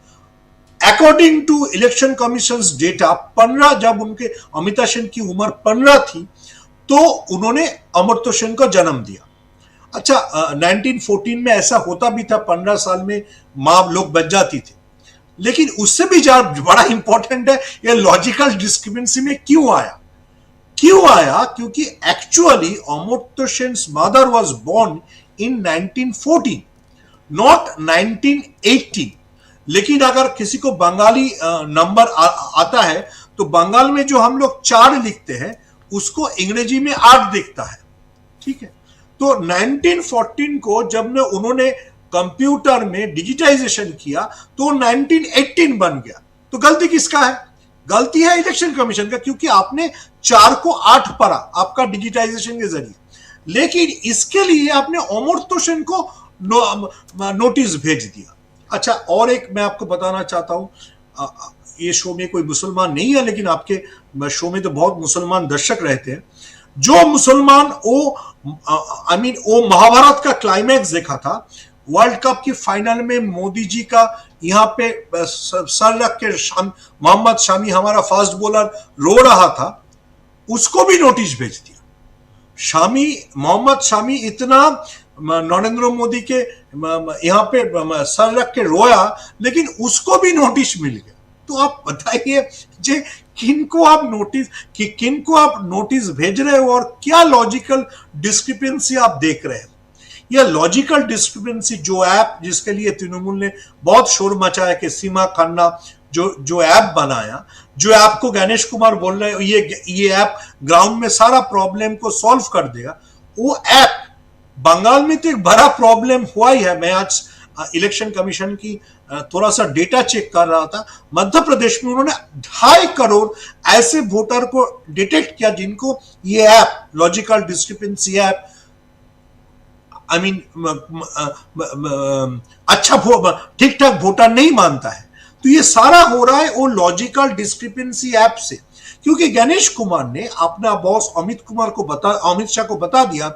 according to election commission data, 15 जब उनके अमिता सेन की उम्र 15 थी तो उन्होंने अमर्त्य सेन को जन्म दिया। अच्छा, 1914 में ऐसा होता भी था, 15 साल में मां लोग बच जाती थी। लेकिन उससे भी ज्यादा बड़ा इंपॉर्टेंट है ये लॉजिकल डिस्क्रिपेंसी में क्यों आया? क्योंकि actually Amartya Sen's mother was born in 1914, not 1918। लेकिन अगर किसी को बंगाली नंबर आता है तो बंगाल में जो हम लोग 4 लिखते हैं उसको अंग्रेजी में 8 दिखता है, ठीक है। तो 1914 को जब उन्होंने कंप्यूटर में डिजिटाइजेशन किया तो 1918 बन गया। तो गलती किसका है? गलती है इलेक्शन कमीशन का, क्योंकि आपने 4 को 8 पढ़ा आपका डिजिटाइजेशन के जरिए। लेकिन इसके लिए आपने अमर्त्य सेन को नोटिस भेज दिया। अच्छा, और एक मैं आपको बताना चाहता हूं, ये शो में कोई मुसलमान नहीं है, लेकिन आपके शो में तो बहुत मुसलमान दर्शक रहते हैं। जो मुसलमान वो महाभारत का क्लाइमैक्स देखा था, वर्ल्ड कप की फाइनल में मोदी जी का यहाँ पे सर रख के मोहम्मद शामी, हमारा फास्ट बॉलर, रो रहा था, उसको भी नोटिस भेज दिया। मोहम्मद शामी इतना नरेंद्र मोदी के यहाँ पे सर रख के रोया, लेकिन उसको भी नोटिस मिल गया। तो आप बताइए जे किनको आप नोटिस भेज रहे हो और क्या लॉजिकल डिस्क्रिपेंसी आप देख रहे हो? यह लॉजिकल डिस्क्रिपेंसी जो ऐप, जिसके लिए तृणमूल ने बहुत शोर मचाया कि सीमा खन्ना जो ऐप बनाया, जो ऐप को गणेश कुमार बोल रहे हैं ये ऐप ग्राउंड में सारा प्रॉब्लम को सॉल्व कर देगा, वो ऐप बंगाल में तो एक बड़ा प्रॉब्लम हुआ ही है। मैं आज इलेक्शन कमीशन की थोड़ा सा डेटा चेक कर रहा था। मध्य प्रदेश में उन्होंने 2.5 करोड़ ऐसे वोटर को डिटेक्ट किया जिनको ये ऐप, लॉजिकल डिस्क्रिपेंसी ऐप, अच्छा ठीक ठाक वोटर नहीं मानता है। तो ये सारा हो रहा है वो लॉजिकल डिस्क्रिपेंसी ऐप से, क्योंकि गणेश कुमार ने अपना बॉस अमित शाह को बता दिया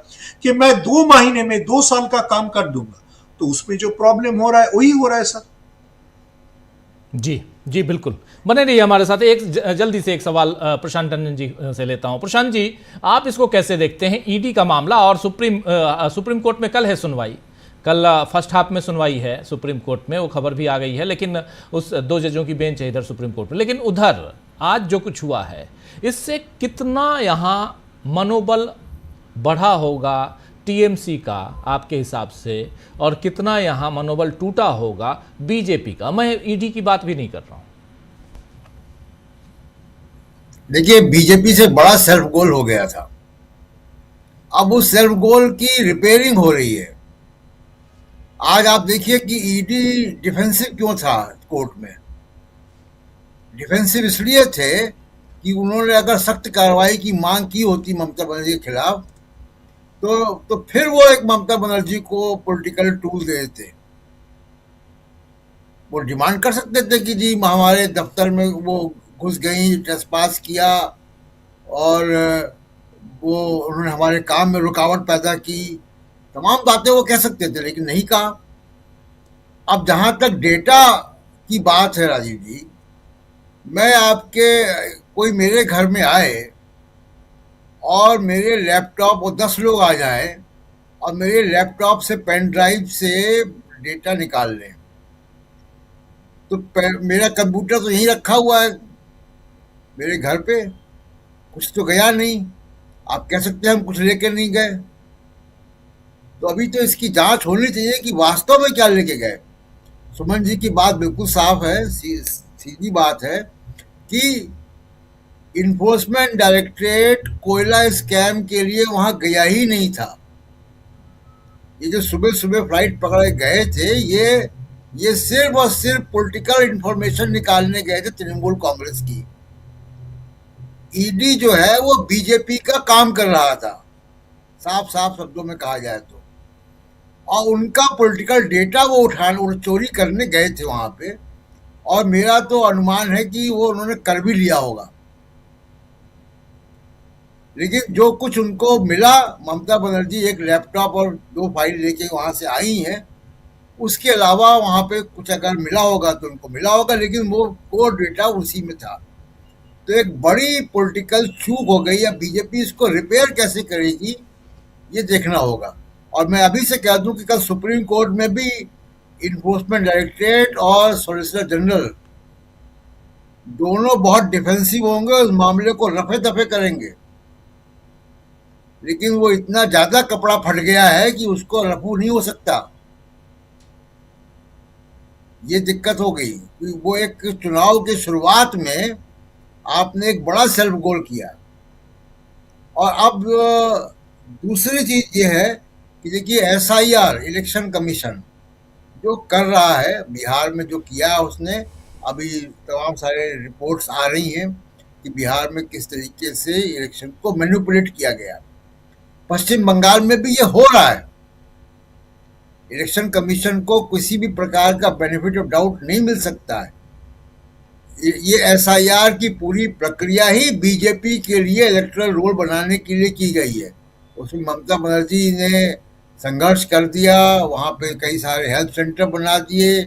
कि मैं 2 महीने में 2 साल का काम कर दूंगा। तो उसमें जो प्रॉब्लम हो रहा है वही हो रहा है सर। जी बिल्कुल, बने रहिए हमारे साथ। जल्दी से एक सवाल प्रशांत टंडन जी से लेता हूं। प्रशांत जी, आप इसको कैसे देखते हैं, ईडी का मामला और सुप्रीम कोर्ट में कल है सुनवाई, कल फर्स्ट हाफ में सुनवाई है सुप्रीम कोर्ट में, वो खबर भी आ गई है, लेकिन उस 2 जजों की बेंच है इधर सुप्रीम कोर्ट में। लेकिन उधर आज जो कुछ हुआ है, इससे कितना यहाँ मनोबल बढ़ा होगा टीएमसी का आपके हिसाब से, और कितना यहाँ मनोबल टूटा होगा बीजेपी का? मैं ईडी की बात भी नहीं कर रहा हूं। देखिए, बीजेपी से बड़ा सेल्फ गोल हो गया था, अब उस सेल्फ गोल की रिपेयरिंग हो रही है। आज आप देखिए कि ईडी डिफेंसिव क्यों था कोर्ट में। डिफेंसिव इसलिए थे कि उन्होंने अगर सख्त कार्रवाई की मांग की होती ममता बनर्जी के खिलाफ तो फिर वो एक ममता बनर्जी को पॉलिटिकल टूल दे देते। वो डिमांड कर सकते थे कि जी हमारे दफ्तर में वो घुस गई, ट्रेसपास किया और वो उन्होंने हमारे काम में रुकावट पैदा की, तमाम बातें वो कह सकते थे, लेकिन नहीं कहा। अब जहां तक डेटा की बात है राजीव जी, मैं आपके कोई मेरे घर में आए और मेरे लैपटॉप, वो 10 लोग आ जाए और मेरे लैपटॉप से पेन ड्राइव से डेटा निकाल लें, तो मेरा कंप्यूटर तो यहीं रखा हुआ है मेरे घर पे, कुछ तो गया नहीं। आप कह सकते हैं हम कुछ लेके नहीं गए, तो अभी तो इसकी जांच होनी चाहिए कि वास्तव में क्या लेके गए। सुमन जी की बात बिल्कुल साफ है, सीधी बात है कि इन्फोर्समेंट डायरेक्टरेट कोयला स्कैम के लिए वहां गया ही नहीं था। ये जो सुबह सुबह फ्लाइट पकड़े गए थे, ये सिर्फ और सिर्फ पॉलिटिकल इंफॉर्मेशन निकालने गए थे तृणमूल कांग्रेस की। ईडी जो है वो बीजेपी का काम कर रहा था, साफ साफ शब्दों में कहा जाए तो, और उनका पॉलिटिकल डेटा वो चोरी करने गए थे वहां पे, और मेरा तो अनुमान है कि वो उन्होंने कर भी लिया होगा। लेकिन जो कुछ उनको मिला, ममता बनर्जी एक लैपटॉप और 2 फाइल लेके वहां से आई हैं, उसके अलावा वहां पे कुछ अगर मिला होगा तो उनको मिला होगा, लेकिन वो कोर डेटा उसी में था। तो एक बड़ी पॉलिटिकल चूक हो गई। अब बीजेपी इसको रिपेयर कैसे करेगी ये देखना होगा। और मैं अभी से कह दूं कि कल सुप्रीम कोर्ट में भी इन्फोर्समेंट डायरेक्टरेट और सॉलिसिटर जनरल दोनों बहुत डिफेंसिव होंगे, उस मामले को रफे दफे करेंगे, लेकिन वो इतना ज्यादा कपड़ा फट गया है कि उसको रफू नहीं हो सकता। ये दिक्कत हो गई। वो एक चुनाव की शुरुआत में आपने एक बड़ा सेल्फ गोल किया, और अब दूसरी चीज ये है कि देखिए एसआईआर, इलेक्शन कमीशन जो कर रहा है, बिहार में जो किया उसने, अभी तमाम सारे रिपोर्ट्स आ रही हैं कि बिहार में किस तरीके से इलेक्शन को मैनिपुलेट किया गया। पश्चिम बंगाल में भी ये हो रहा है। इलेक्शन कमीशन को किसी भी प्रकार का बेनिफिट ऑफ डाउट नहीं मिल सकता है। ये एसआईआर की पूरी प्रक्रिया ही बीजेपी के लिए इलेक्टोरल रोल बनाने के लिए की गई है। उसमें ममता बनर्जी ने संघर्ष कर दिया, वहां पे कई सारे हेल्थ सेंटर बना दिए,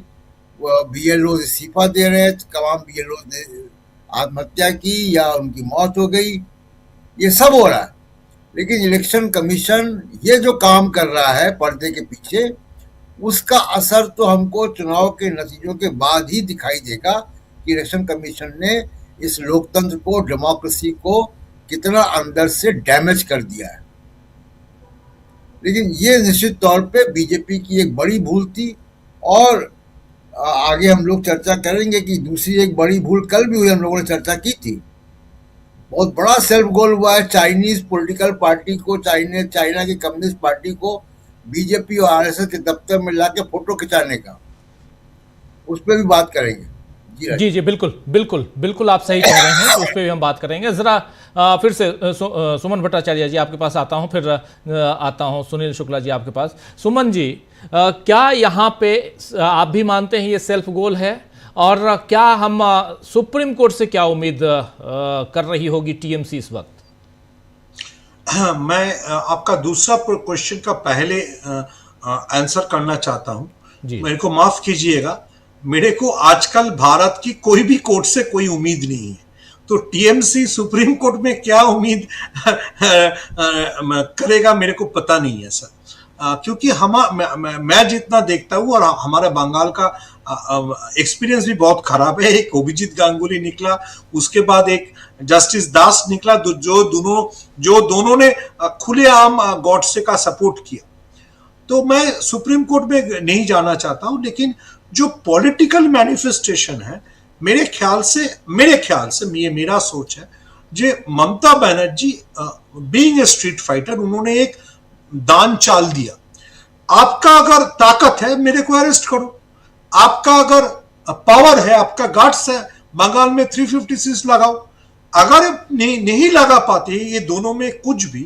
बीएलओ इस्तीफा दे रहे, तमाम बीएलओ ने आत्महत्या की या उनकी मौत हो गई, ये सब हो रहा है। लेकिन इलेक्शन कमीशन ये जो काम कर रहा है पर्दे के पीछे, उसका असर तो हमको चुनाव के नतीजों के बाद ही दिखाई देगा कि इलेक्शन कमीशन ने इस लोकतंत्र को, डेमोक्रेसी को कितना अंदर से डैमेज कर दिया है। लेकिन ये निश्चित तौर पे बीजेपी की एक बड़ी भूल थी, और आगे हम लोग चर्चा करेंगे कि दूसरी एक बड़ी भूल कल भी हुई, हम लोगों ने चर्चा की थी। बहुत बड़ा सेल्फ गोल हुआ है चाइनीज पॉलिटिकल पार्टी को, चाइना की कम्युनिस्ट पार्टी को बीजेपी और आरएसएस के दफ्तर में लाके फोटो खिंचाने का, उस पर भी बात करेंगे। जी जी बिल्कुल बिल्कुल बिल्कुल, आप सही कह रहे हैं, तो उस पर भी हम बात करेंगे। जरा फिर से सुमन भट्टाचार्य जी आपके पास आता हूं, फिर आता हूं सुनील शुक्ला जी आपके पास। सुमन जी, क्या यहाँ पे आप भी मानते हैं ये सेल्फ गोल है, और क्या हम सुप्रीम कोर्ट से क्या उम्मीद कर रही होगी टीएमसी इस वक्त? मैं आपका दूसरा क्वेश्चन का पहले आंसर करना चाहता हूं। मेरे को माफ कीजिएगा, मेरे को आजकल भारत की कोई भी कोर्ट से कोई उम्मीद नहीं है, तो टीएमसी सुप्रीम कोर्ट में क्या उम्मीद करेगा मेरे को पता नहीं है सर। क्योंकि मैं जितना देखता हूँ, और हमारा बंगाल का एक्सपीरियंस भी बहुत खराब है। एक अभिजीत गांगुली निकला, उसके बाद एक जस्टिस दास निकला, जो दोनों ने खुलेआम गॉडसे का सपोर्ट किया। तो मैं सुप्रीम कोर्ट में नहीं जाना चाहता हूं, लेकिन जो पॉलिटिकल मैनिफेस्टेशन है, मेरे ख्याल से ये मेरा सोच है, जो Mamata Banerjee being a street fighter, उन्होंने एक दान चाल दिया। आपका अगर ताकत है मेरे को अरेस्ट करो, आपका अगर पावर है, आपका गट्स है, बंगाल में 356 लगाओ। अगर नहीं लगा पाते ये दोनों में कुछ भी,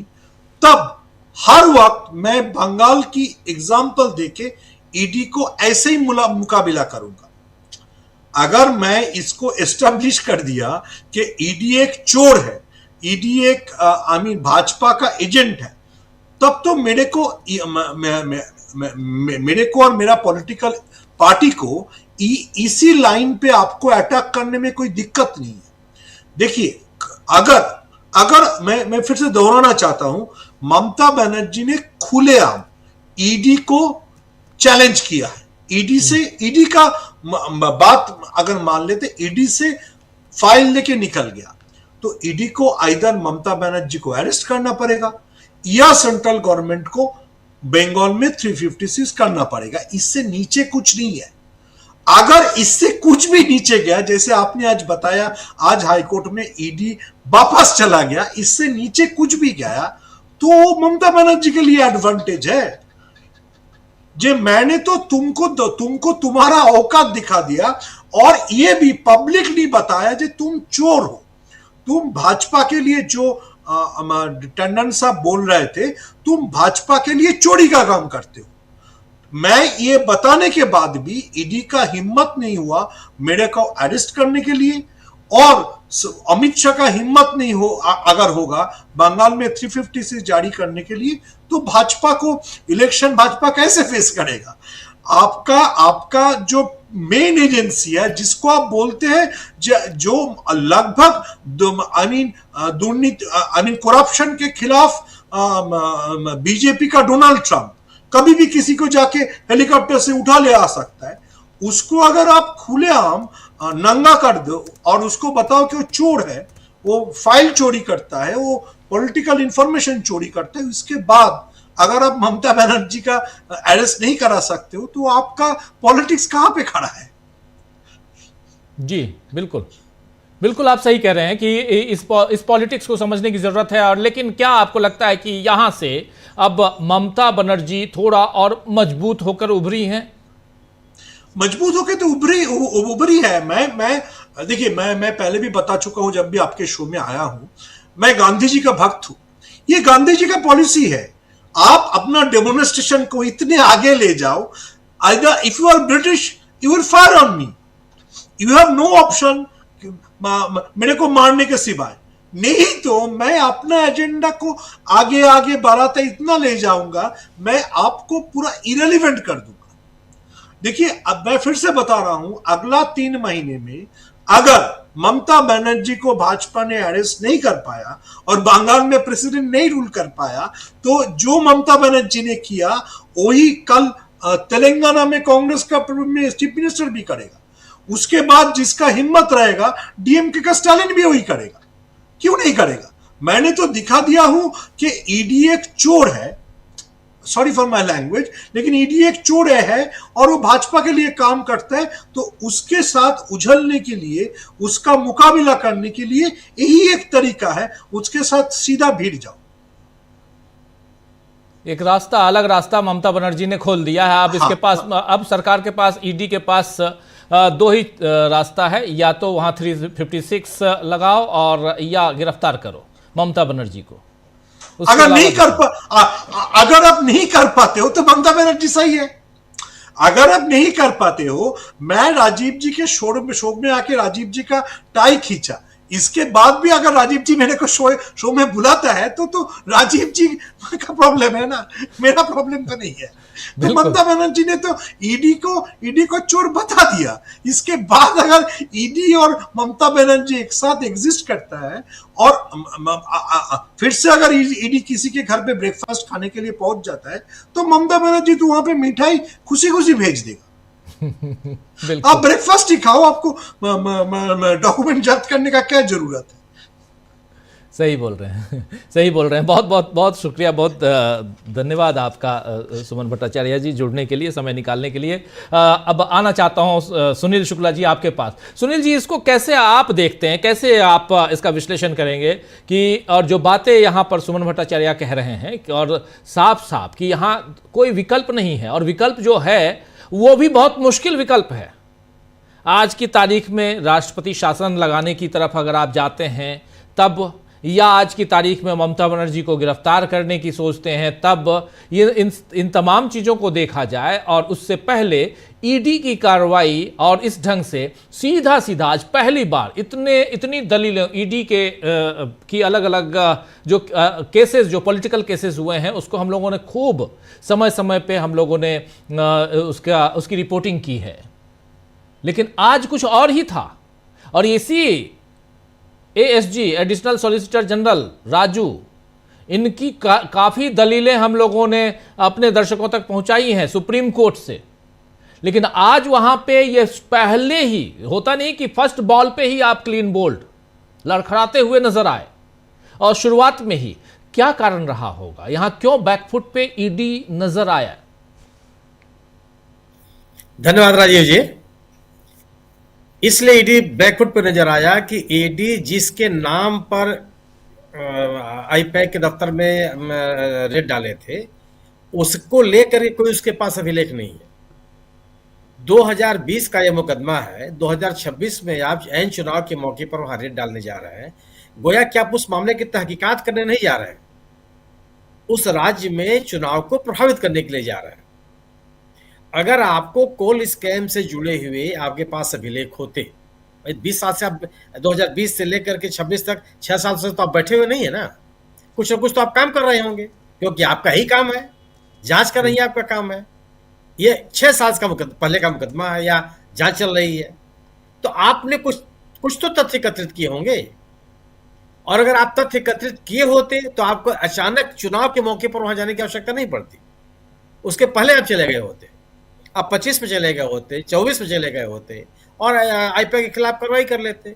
तब हर वक्त मैं बंगाल की एग्जाम्पल देके ईडी को ऐसे ही मुकाबिला करूंगा। अगर मैं इसको एस्टेब्लिश कर दिया कि ईडी एक चोर है, ईडी एक भाजपा का एजेंट है, तब तो मेरे को और मेरा पॉलिटिकल पार्टी को इसी लाइन पे आपको अटैक करने में कोई दिक्कत नहीं है। देखिए, अगर मैं फिर से दोहराना चाहता हूं, ममता बनर्जी ने खुलेआम ईडी को चैलेंज किया है। ईडी का बात अगर मान लेते, ईडी से फाइल लेके निकल गया तो ईडी को आइदर ममता बनर्जी को अरेस्ट करना पड़ेगा या सेंट्रल गवर्नमेंट को बंगाल में 356 करना पड़ेगा। इससे नीचे कुछ नहीं है। अगर इससे कुछ भी नीचे गया, जैसे आपने आज बताया, आज हाईकोर्ट में ईडी वापस चला गया, इससे नीचे कुछ भी गया तो ममता बनर्जी के लिए एडवांटेज है। जे मैंने तो तुमको तुम्हारा औकात दिखा दिया और ये भी पब्लिकली बताया जे तुम चोर हो। तुम भाजपा के लिए जो टंडन साहब बोल रहे थे, तुम भाजपा के लिए चोरी का काम करते हो। मैं ये बताने के बाद भी ईडी का हिम्मत नहीं हुआ मेरे को अरेस्ट करने के लिए, और अमित शाह का हिम्मत नहीं हो अगर होगा बंगाल में 356 जारी करने के लिए, तो भाजपा को इलेक्शन भाजपा कैसे फेस करेगा? आपका जो मेन एजेंसी है जिसको आप बोलते हैं, जो लगभग दुर्नीति करप्शन के खिलाफ बीजेपी का डोनाल्ड ट्रंप कभी भी किसी को जाके हेलीकॉप्टर से उठा ले आ सकता है, उसको अगर आप खुलेआम नंगा कर दो और उसको बताओ कि वो चोर है, वो फाइल चोरी करता है, वो पॉलिटिकल इंफॉर्मेशन चोरी करता है, इसके बाद अगर आप ममता बनर्जी का अरेस्ट नहीं करा सकते हो तो आपका पॉलिटिक्स कहां पे खड़ा है? जी बिल्कुल बिल्कुल, आप सही कह रहे हैं कि इस पॉलिटिक्स को समझने की जरूरत है। और लेकिन क्या आपको लगता है कि यहां से अब ममता बनर्जी थोड़ा और मजबूत होकर उभरी हैं? मजबूत होकर तो उभरी है। देखिए, मैं पहले भी बता चुका हूं, जब भी आपके शो में आया हूं, मैं गांधी जी का भक्त हूं। ये गांधी जी का पॉलिसी है। आप अपना डेमोन्स्ट्रेशन को इतने आगे ले जाओ, either if you are British you will fire on me, you have no option मेरे को मारने के सिवाय, नहीं तो मैं अपना एजेंडा को आगे आगे बढ़ाते इतना ले जाऊंगा, मैं आपको पूरा इरेलीवेंट कर दूंगा। देखिए, अब मैं फिर से बता रहा हूं, अगला 3 महीने में अगर ममता बनर्जी को भाजपा ने अरेस्ट नहीं कर पाया और बंगाल में प्रेसिडेंट नहीं रूल कर पाया, तो जो ममता बनर्जी ने किया वही कल तेलंगाना में कांग्रेस का चीफ मिनिस्टर भी करेगा। उसके बाद जिसका हिम्मत रहेगा, डीएमके का स्टालिन भी वही करेगा। क्यों नहीं करेगा? मैंने तो दिखा दिया हूं कि ईडी एक चोर है, सॉरी फॉर माय लैंग्वेज, लेकिन ईडी एक चोर है और वो भाजपा के लिए काम करता है, तो उसके साथ उछलने के लिए, उसका मुकाबला करने के लिए यही एक तरीका है, उसके साथ सीधा भिड़ जाओ। एक रास्ता, अलग रास्ता ममता बनर्जी ने खोल दिया है। अब इसके पास, अब सरकार के पास, ईडी के पास 2 ही रास्ता है, या तो वहां 356 लगाओ और या गिरफ्तार करो ममता बनर्जी को। अगर आप नहीं कर पाते हो तो ममता बनर्जी सही है। अगर आप नहीं कर पाते हो, मैं राजीव जी के शो में आके राजीव जी का टाई खींचा, इसके बाद भी अगर राजीव जी मेरे को शो में बुलाता है तो राजीव जी का प्रॉब्लम है ना, मेरा प्रॉब्लम तो नहीं है। तो ममता बनर्जी ने तो ईडी को चोर बता दिया। इसके बाद अगर ईडी और ममता बनर्जी एक साथ एग्जिस्ट करता है और फिर से अगर ईडी किसी के घर पे ब्रेकफास्ट खाने के लिए पहुंच जाता है, तो ममता बनर्जी तो वहां पे मिठाई खुशी खुशी भेज देगा। आप ब्रेकफास्ट ही खाओ, आपको डॉक्यूमेंट जब्त करने का क्या जरूरत है? सही बोल रहे हैं, सही बोल रहे हैं। बहुत बहुत बहुत शुक्रिया, बहुत धन्यवाद आपका सुमन भट्टाचार्य जी, जुड़ने के लिए, समय निकालने के लिए। अब आना चाहता हूं सुनील शुक्ला जी आपके पास। सुनील जी, इसको कैसे आप देखते हैं, कैसे आप इसका विश्लेषण करेंगे कि, और जो बातें यहाँ पर सुमन भट्टाचार्य कह रहे हैं और साफ साफ कि यहाँ कोई विकल्प नहीं है, और विकल्प जो है वो भी बहुत मुश्किल विकल्प है। आज की तारीख में राष्ट्रपति शासन लगाने की तरफ अगर आप जाते हैं, तब या आज की तारीख में ममता बनर्जी को गिरफ्तार करने की सोचते हैं, तब ये इन तमाम चीज़ों को देखा जाए और उससे पहले ईडी की कार्रवाई और इस ढंग से सीधा सीधा आज पहली बार इतनी दलीलें ईडी के की अलग अलग जो केसेस, जो पॉलिटिकल केसेस हुए हैं, उसको हम लोगों ने खूब समय समय पे हम लोगों ने उसकी रिपोर्टिंग की है। लेकिन आज कुछ और ही था और इसी ASG, additional solicitor general Raju, इनकी काफ़ी दलीलें हम लोगों ने अपने दर्शकों तक पहुंचाई हैं सुप्रीम कोर्ट से। लेकिन आज वहां पे ये पहले ही होता नहीं कि फर्स्ट बॉल पे ही आप क्लीन बोल्ड लड़खड़ाते हुए नजर आए और शुरुआत में ही। क्या कारण रहा होगा, यहां क्यों बैकफुट पे ईडी नजर आया? धन्यवाद राजीव जी। इसलिए ईडी बैकफुट पे नजर आया कि ईडी जिसके नाम पर आईपैक के दफ्तर में रेड डाले थे, उसको लेकर कोई उसके पास अभिलेख नहीं है। 2020 का यह मुकदमा है, 2026 में आप ऐन चुनाव के मौके पर वहां रेड डालने जा रहे हैं। गोया कि आप उस मामले की तहकीकात करने नहीं जा रहे हैं, उस राज्य में चुनाव को प्रभावित करने के लिए जा रहे हैं। अगर आपको कोल स्कैम से जुड़े हुए आपके पास अभिलेख होते, 20 साल से आप 2020 से लेकर के 26 तक 6 साल से तो आप बैठे हुए नहीं है ना, कुछ ना कुछ तो आप काम कर रहे होंगे, क्योंकि आपका ही काम है, जांच कर रही है, आपका काम है। ये 6 साल का पहले का मुकदमा है या जांच चल रही है, तो आपने कुछ तो तथ्य एकत्रित किए होंगे। और अगर आप तथ्य एकत्रित किए होते तो आपको अचानक चुनाव के मौके पर वहां जाने की आवश्यकता नहीं पड़ती, उसके पहले आप चले गए होते। आप 25 में चले गए होते, 24 में चले गए होते और आईपैक के खिलाफ कार्रवाई कर लेते।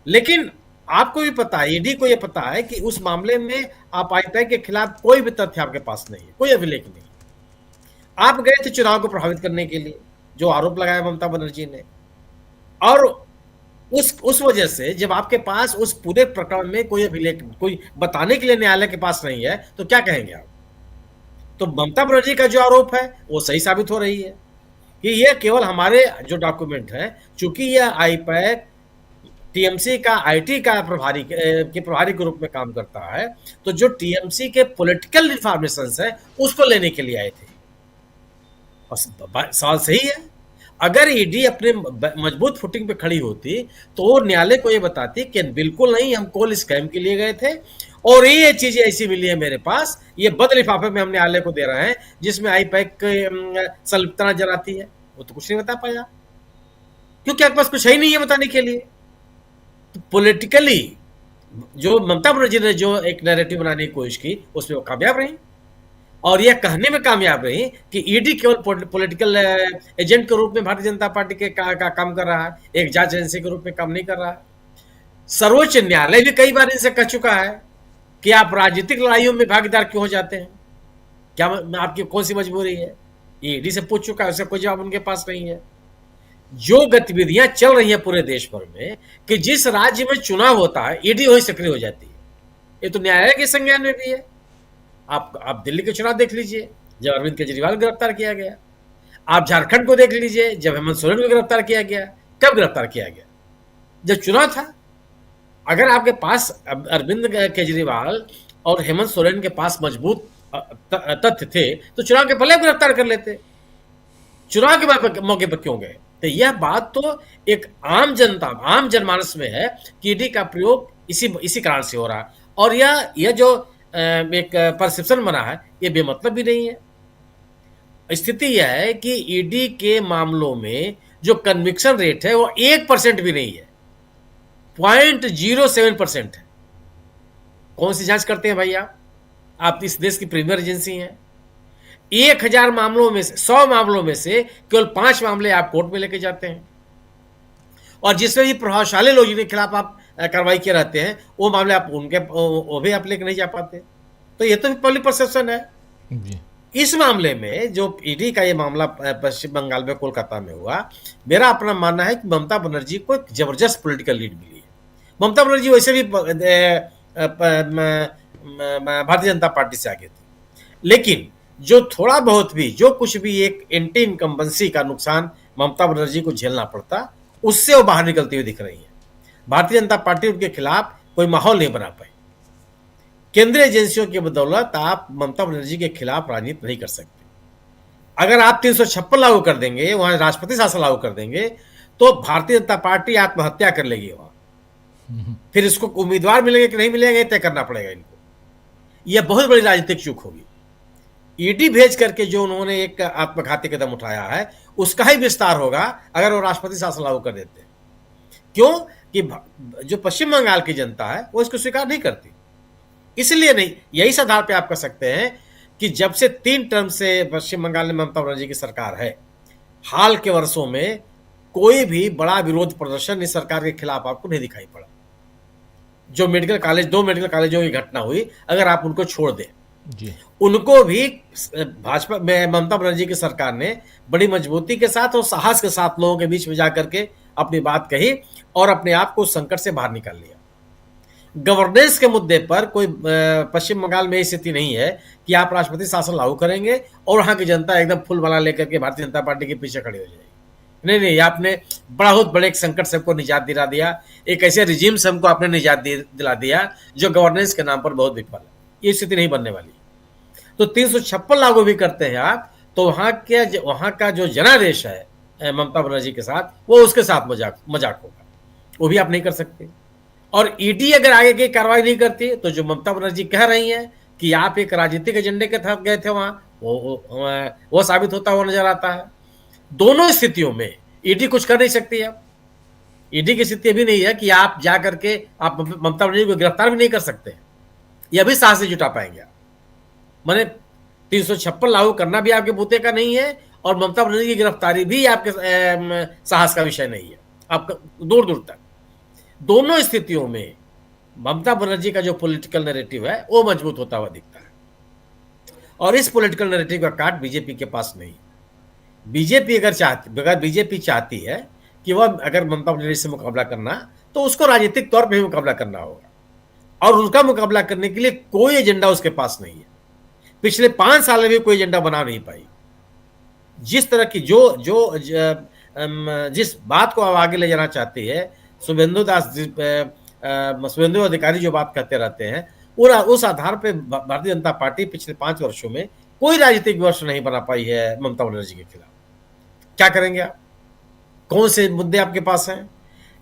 लेकिन आपको भी पता है, ईडी को यह पता है कि उस मामले में आप आईपैक के खिलाफ कोई भी तथ्य आपके पास नहीं है, कोई अभिलेख नहीं। आप गए थे चुनाव को प्रभावित करने के लिए, जो आरोप लगाया ममता बनर्जी ने, और उस वजह से जब आपके पास उस पूरे प्रकरण में कोई अभिलेख, कोई बताने के लिए न्यायालय के पास नहीं है, तो क्या कहेंगे आप? तो ममता बनर्जी का जो आरोप है वो सही साबित हो रही है कि यह केवल हमारे जो डॉक्यूमेंट है, चूंकि यह आईपैक टीएमसी का आईटी का प्रभारी के रूप में काम करता है, तो जो टीएमसी के पॉलिटिकल इंफॉर्मेशन है उसको लेने के लिए आए थे। और सवाल सही है, अगर ईडी अपने मजबूत फुटिंग पे खड़ी होती तो वो न्यायालय को ये बताती कि बिल्कुल नहीं, हम कोल स्कैम के लिए गए थे और ये चीजें ऐसी मिली है मेरे पास, ये बद लिफाफे में हम न्यायालय को दे रहे हैं जिसमें आईपैक संलिप्तता नजर आती है। वो तो कुछ नहीं बता पाया क्योंकि आपके पास कुछ ही नहीं है बताने के लिए। तो पॉलिटिकली जो ममता बनर्जी ने जो एक नैरेटिव बनाने की कोशिश की, उसमें वो कामयाब रही और यह कहने में कामयाब रही कि ईडी केवल पॉलिटिकल एजेंट के रूप में भारतीय जनता पार्टी के का काम कर रहा है, एक जांच एजेंसी के रूप में काम नहीं कर रहा है। सर्वोच्च न्यायालय भी कई बार इनसे कह चुका है कि आप राजनीतिक लड़ाइयों में भागीदार क्यों हो जाते हैं, क्या आपकी कौन सी मजबूरी है? ईडी से पूछ चुका है, उसका कोई जवाब उनके पास नहीं है। जो गतिविधियां चल रही हैं पूरे देश भर में कि जिस राज्य में चुनाव होता है ईडी वही सक्रिय हो जाती है, ये तो न्यायालय के संज्ञान में भी है। आप दिल्ली के चुनाव देख लीजिए, जब अरविंद केजरीवाल गिरफ्तार किया गया। आप झारखंड को देख लीजिए, जब हेमंत सोरेन को गिरफ्तार किया गया। कब गिरफ्तार किया गया? जब चुनाव था। अगर आपके पास अरविंद केजरीवाल और हेमंत सोरेन के पास मजबूत तथ्य थे तो चुनाव के पहले गिरफ्तार कर लेते, चुनाव के मौके पर क्यों गए? तो यह बात तो एक आम जनमानस में है कि ईडी का प्रयोग इसी कारण से हो रहा है। और यह जो एक परसेप्शन बना है, यह बेमतलब भी नहीं है। स्थिति यह है कि ईडी के मामलों में जो कन्विक्शन रेट है वो 1% भी नहीं है, 0.07% है। कौन सी जांच करते हैं भैया? आप इस देश की प्रीमियर एजेंसी हैं। 1000 मामलों में से 100 मामलों में से केवल 5 मामले आप कोर्ट में लेके जाते हैं, और जिसमें भी प्रभावशाली लोग जिनके खिलाफ आप कार्रवाई किए रहते हैं वो मामले आप वो भी आप लेके नहीं जा पाते। तो ये तो पब्लिक परसेप्शन है जी। इस मामले में जो ईडी का ये मामला पश्चिम बंगाल में कोलकाता में हुआ, मेरा अपना मानना है कि ममता बनर्जी को एक जबरदस्त पॉलिटिकल लीड मिली है। ममता बनर्जी वैसे भी भारतीय जनता पार्टी से आगे थी, लेकिन जो थोड़ा बहुत भी जो कुछ भी एक एंटी इनकम्बेंसी का नुकसान ममता बनर्जी को झेलना पड़ता, उससे वो बाहर निकलती हुई दिख रही है। भारतीय जनता पार्टी उनके खिलाफ कोई माहौल नहीं बना पाई। केंद्रीय एजेंसियों की बदौलत आप ममता बनर्जी के खिलाफ राजनीति नहीं कर सकते। अगर आप 356 लागू कर देंगे, वहां राष्ट्रपति शासन लागू कर देंगे, तो भारतीय जनता पार्टी आत्महत्या कर लेगी वहां। फिर इसको उम्मीदवार मिलेंगे कि नहीं मिलेंगे तय करना पड़ेगा इनको। यह बहुत बड़ी राजनीतिक चूक होगी। ईडी भेज करके जो उन्होंने एक आत्मघाती कदम उठाया है, उसका ही विस्तार होगा अगर वो राष्ट्रपति शासन लागू कर देते हैं। क्यों कि जो पश्चिम बंगाल की जनता है वो इसको स्वीकार नहीं करती, इसलिए नहीं। यही इस आधार पे आप कह सकते हैं कि जब से 3 टर्म से पश्चिम बंगाल में ममता बनर्जी की सरकार है, हाल के वर्षों में कोई भी बड़ा विरोध प्रदर्शन इस सरकार के खिलाफ आपको नहीं दिखाई पड़ा। जो मेडिकल कॉलेज, 2 मेडिकल कॉलेजों की घटना हुई, अगर आप उनको छोड़ दें, जी, उनको भी भाजपा में ममता बनर्जी की सरकार ने बड़ी मजबूती के साथ और साहस के साथ लोगों के बीच में जाकर के अपनी बात कही और अपने आप को उस संकट से बाहर निकाल लिया। गवर्नेंस के मुद्दे पर कोई पश्चिम बंगाल में स्थिति नहीं है कि आप राष्ट्रपति शासन लागू करेंगे और वहां की जनता एकदम फुल माला लेकर के भारतीय जनता पार्टी के पीछे खड़ी हो जाएगी। नहीं, आपने बहुत बड़े एक संकट से हमको निजात दिला दिया, एक ऐसे रिजीम से हमको आपने निजात दिला दिया जो गवर्नेंस के नाम पर बहुत विफल है। ये स्थिति नहीं बनने वाली। तो 356 लागू भी करते हैं आप, तो वहां का जो जनादेश है ममता बनर्जी के साथ, वो उसके साथ मजाक होगा, वो भी आप नहीं कर सकते। और ईडी अगर आगे की कार्रवाई नहीं करती, तो जो ममता बनर्जी कह रही हैं कि आप एक राजनीतिक एजेंडे के तहत गए थे वहां, वो साबित होता हुआ नजर आता है। दोनों स्थितियों में ईडी कुछ कर नहीं सकती है। ईडी की स्थिति भी नहीं है कि आप जा करके आप ममता बनर्जी को गिरफ्तार भी नहीं कर सकते, यह भी साहस नहीं जुटा पाएंगे। माने 356 लागू करना भी आपके बूते का नहीं है और ममता बनर्जी की गिरफ्तारी भी आपके साहस का विषय नहीं है, आपका दूर दूर तक। दोनों स्थितियों में ममता बनर्जी का जो पॉलिटिकल नैरेटिव है वो मजबूत होता हुआ दिखता है, और इस पॉलिटिकल नैरेटिव का काट बीजेपी के पास नहीं। अगर बीजेपी चाहती है कि वह अगर ममता बनर्जी से मुकाबला करना, तो उसको राजनीतिक तौर पर भी मुकाबला करना होगा, और उनका मुकाबला करने के लिए कोई एजेंडा उसके पास नहीं है। पिछले 5 साल में भी कोई एजेंडा बना नहीं पाई। जिस तरह की जिस बात को अब आगे ले जाना चाहती है, शुभेंदु अधिकारी जो बात कहते रहते हैं, उस आधार पे भारतीय जनता पार्टी पिछले 5 वर्षों में कोई राजनीतिक विमर्श नहीं बना पाई है ममता बनर्जी के खिलाफ। क्या करेंगे आप? कौन से मुद्दे आपके पास हैं?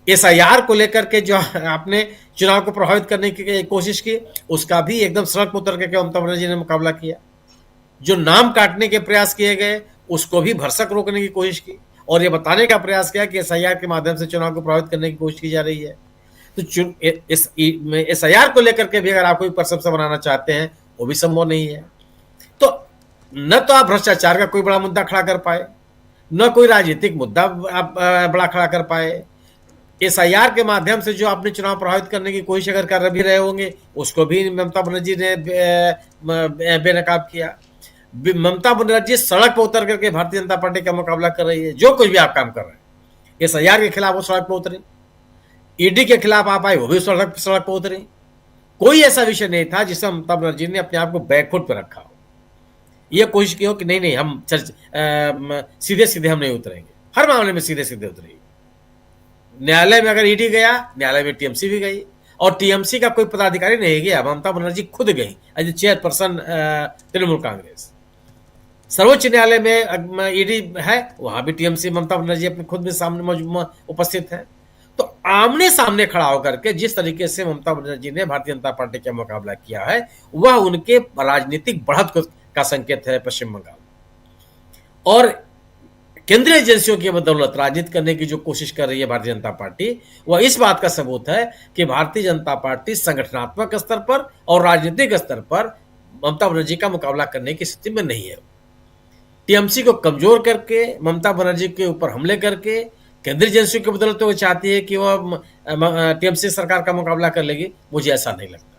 एसआईआर को लेकर के जो आपने चुनाव को प्रभावित करने की कोशिश की, उसका भी एकदम सड़क पर उतर करके ममता बनर्जी ने मुकाबला किया। जो नाम काटने के प्रयास किए गए, उसको भी भरसक रोकने की कोशिश की, और ये बताने का प्रयास किया कि एसआईआर के माध्यम से चुनाव को प्रभावित करने की कोशिश की जा रही है। तो एसआईआर को लेकर के भी अगर आप कोई परसेप्शन बनाना चाहते हैं, वो भी संभव नहीं है। तो न तो आप भ्रष्टाचार का कोई बड़ा मुद्दा खड़ा कर पाए, न कोई राजनीतिक मुद्दा आप बड़ा खड़ा कर पाए। एसआईआर के माध्यम से जो आपने चुनाव प्रभावित करने की कोशिश अगर कर भी रहे होंगे, उसको भी ममता बनर्जी ने बेनकाब किया। ममता बनर्जी सड़क पर उतर करके भारतीय जनता पार्टी का मुकाबला कर रही है। जो कुछ भी आप काम कर रहे हैं, एसआईआर के खिलाफ वो सड़क पर उतरे, ईडी के खिलाफ आप आए, वो भी सड़क पर उतरे। कोई ऐसा विषय नहीं था जिसमें ममता बनर्जी ने अपने आप को बैकफुट पर रखा हो, यह कोशिश की हो कि नहीं हम सीधे सीधे हम नहीं उतरेंगे। हर मामले में सीधे सीधे उतरेंगे। न्यायालय में अगर ईडी गया, न्यायालय में टीएमसी भी गई, और टीएमसी का कोई पदाधिकारी नहीं गया, ममता बनर्जी खुद गई एज चेयरपर्सन तृणमूल कांग्रेस। सर्वोच्च न्यायालय में ईडी है, वहां भी टीएमसी ममता बनर्जी अपने खुद में सामने उपस्थित है। तो आमने सामने खड़ा होकर के जिस तरीके से ममता बनर्जी ने भारतीय जनता पार्टी का मुकाबला किया है, वह उनके राजनीतिक बढ़त का संकेत है पश्चिम बंगाल। और केंद्रीय एजेंसियों की बदौलत राजनीति करने की जो कोशिश कर रही है भारतीय जनता पार्टी, वह इस बात का सबूत है कि भारतीय जनता पार्टी संगठनात्मक स्तर पर और राजनीतिक स्तर पर ममता बनर्जी का मुकाबला करने की स्थिति में नहीं है। टीएमसी को कमजोर करके, ममता बनर्जी के ऊपर हमले करके केंद्रीय एजेंसियों की बदौलत वो चाहती है कि वह टीएमसी सरकार का मुकाबला कर लेगी। मुझे ऐसा नहीं लगता।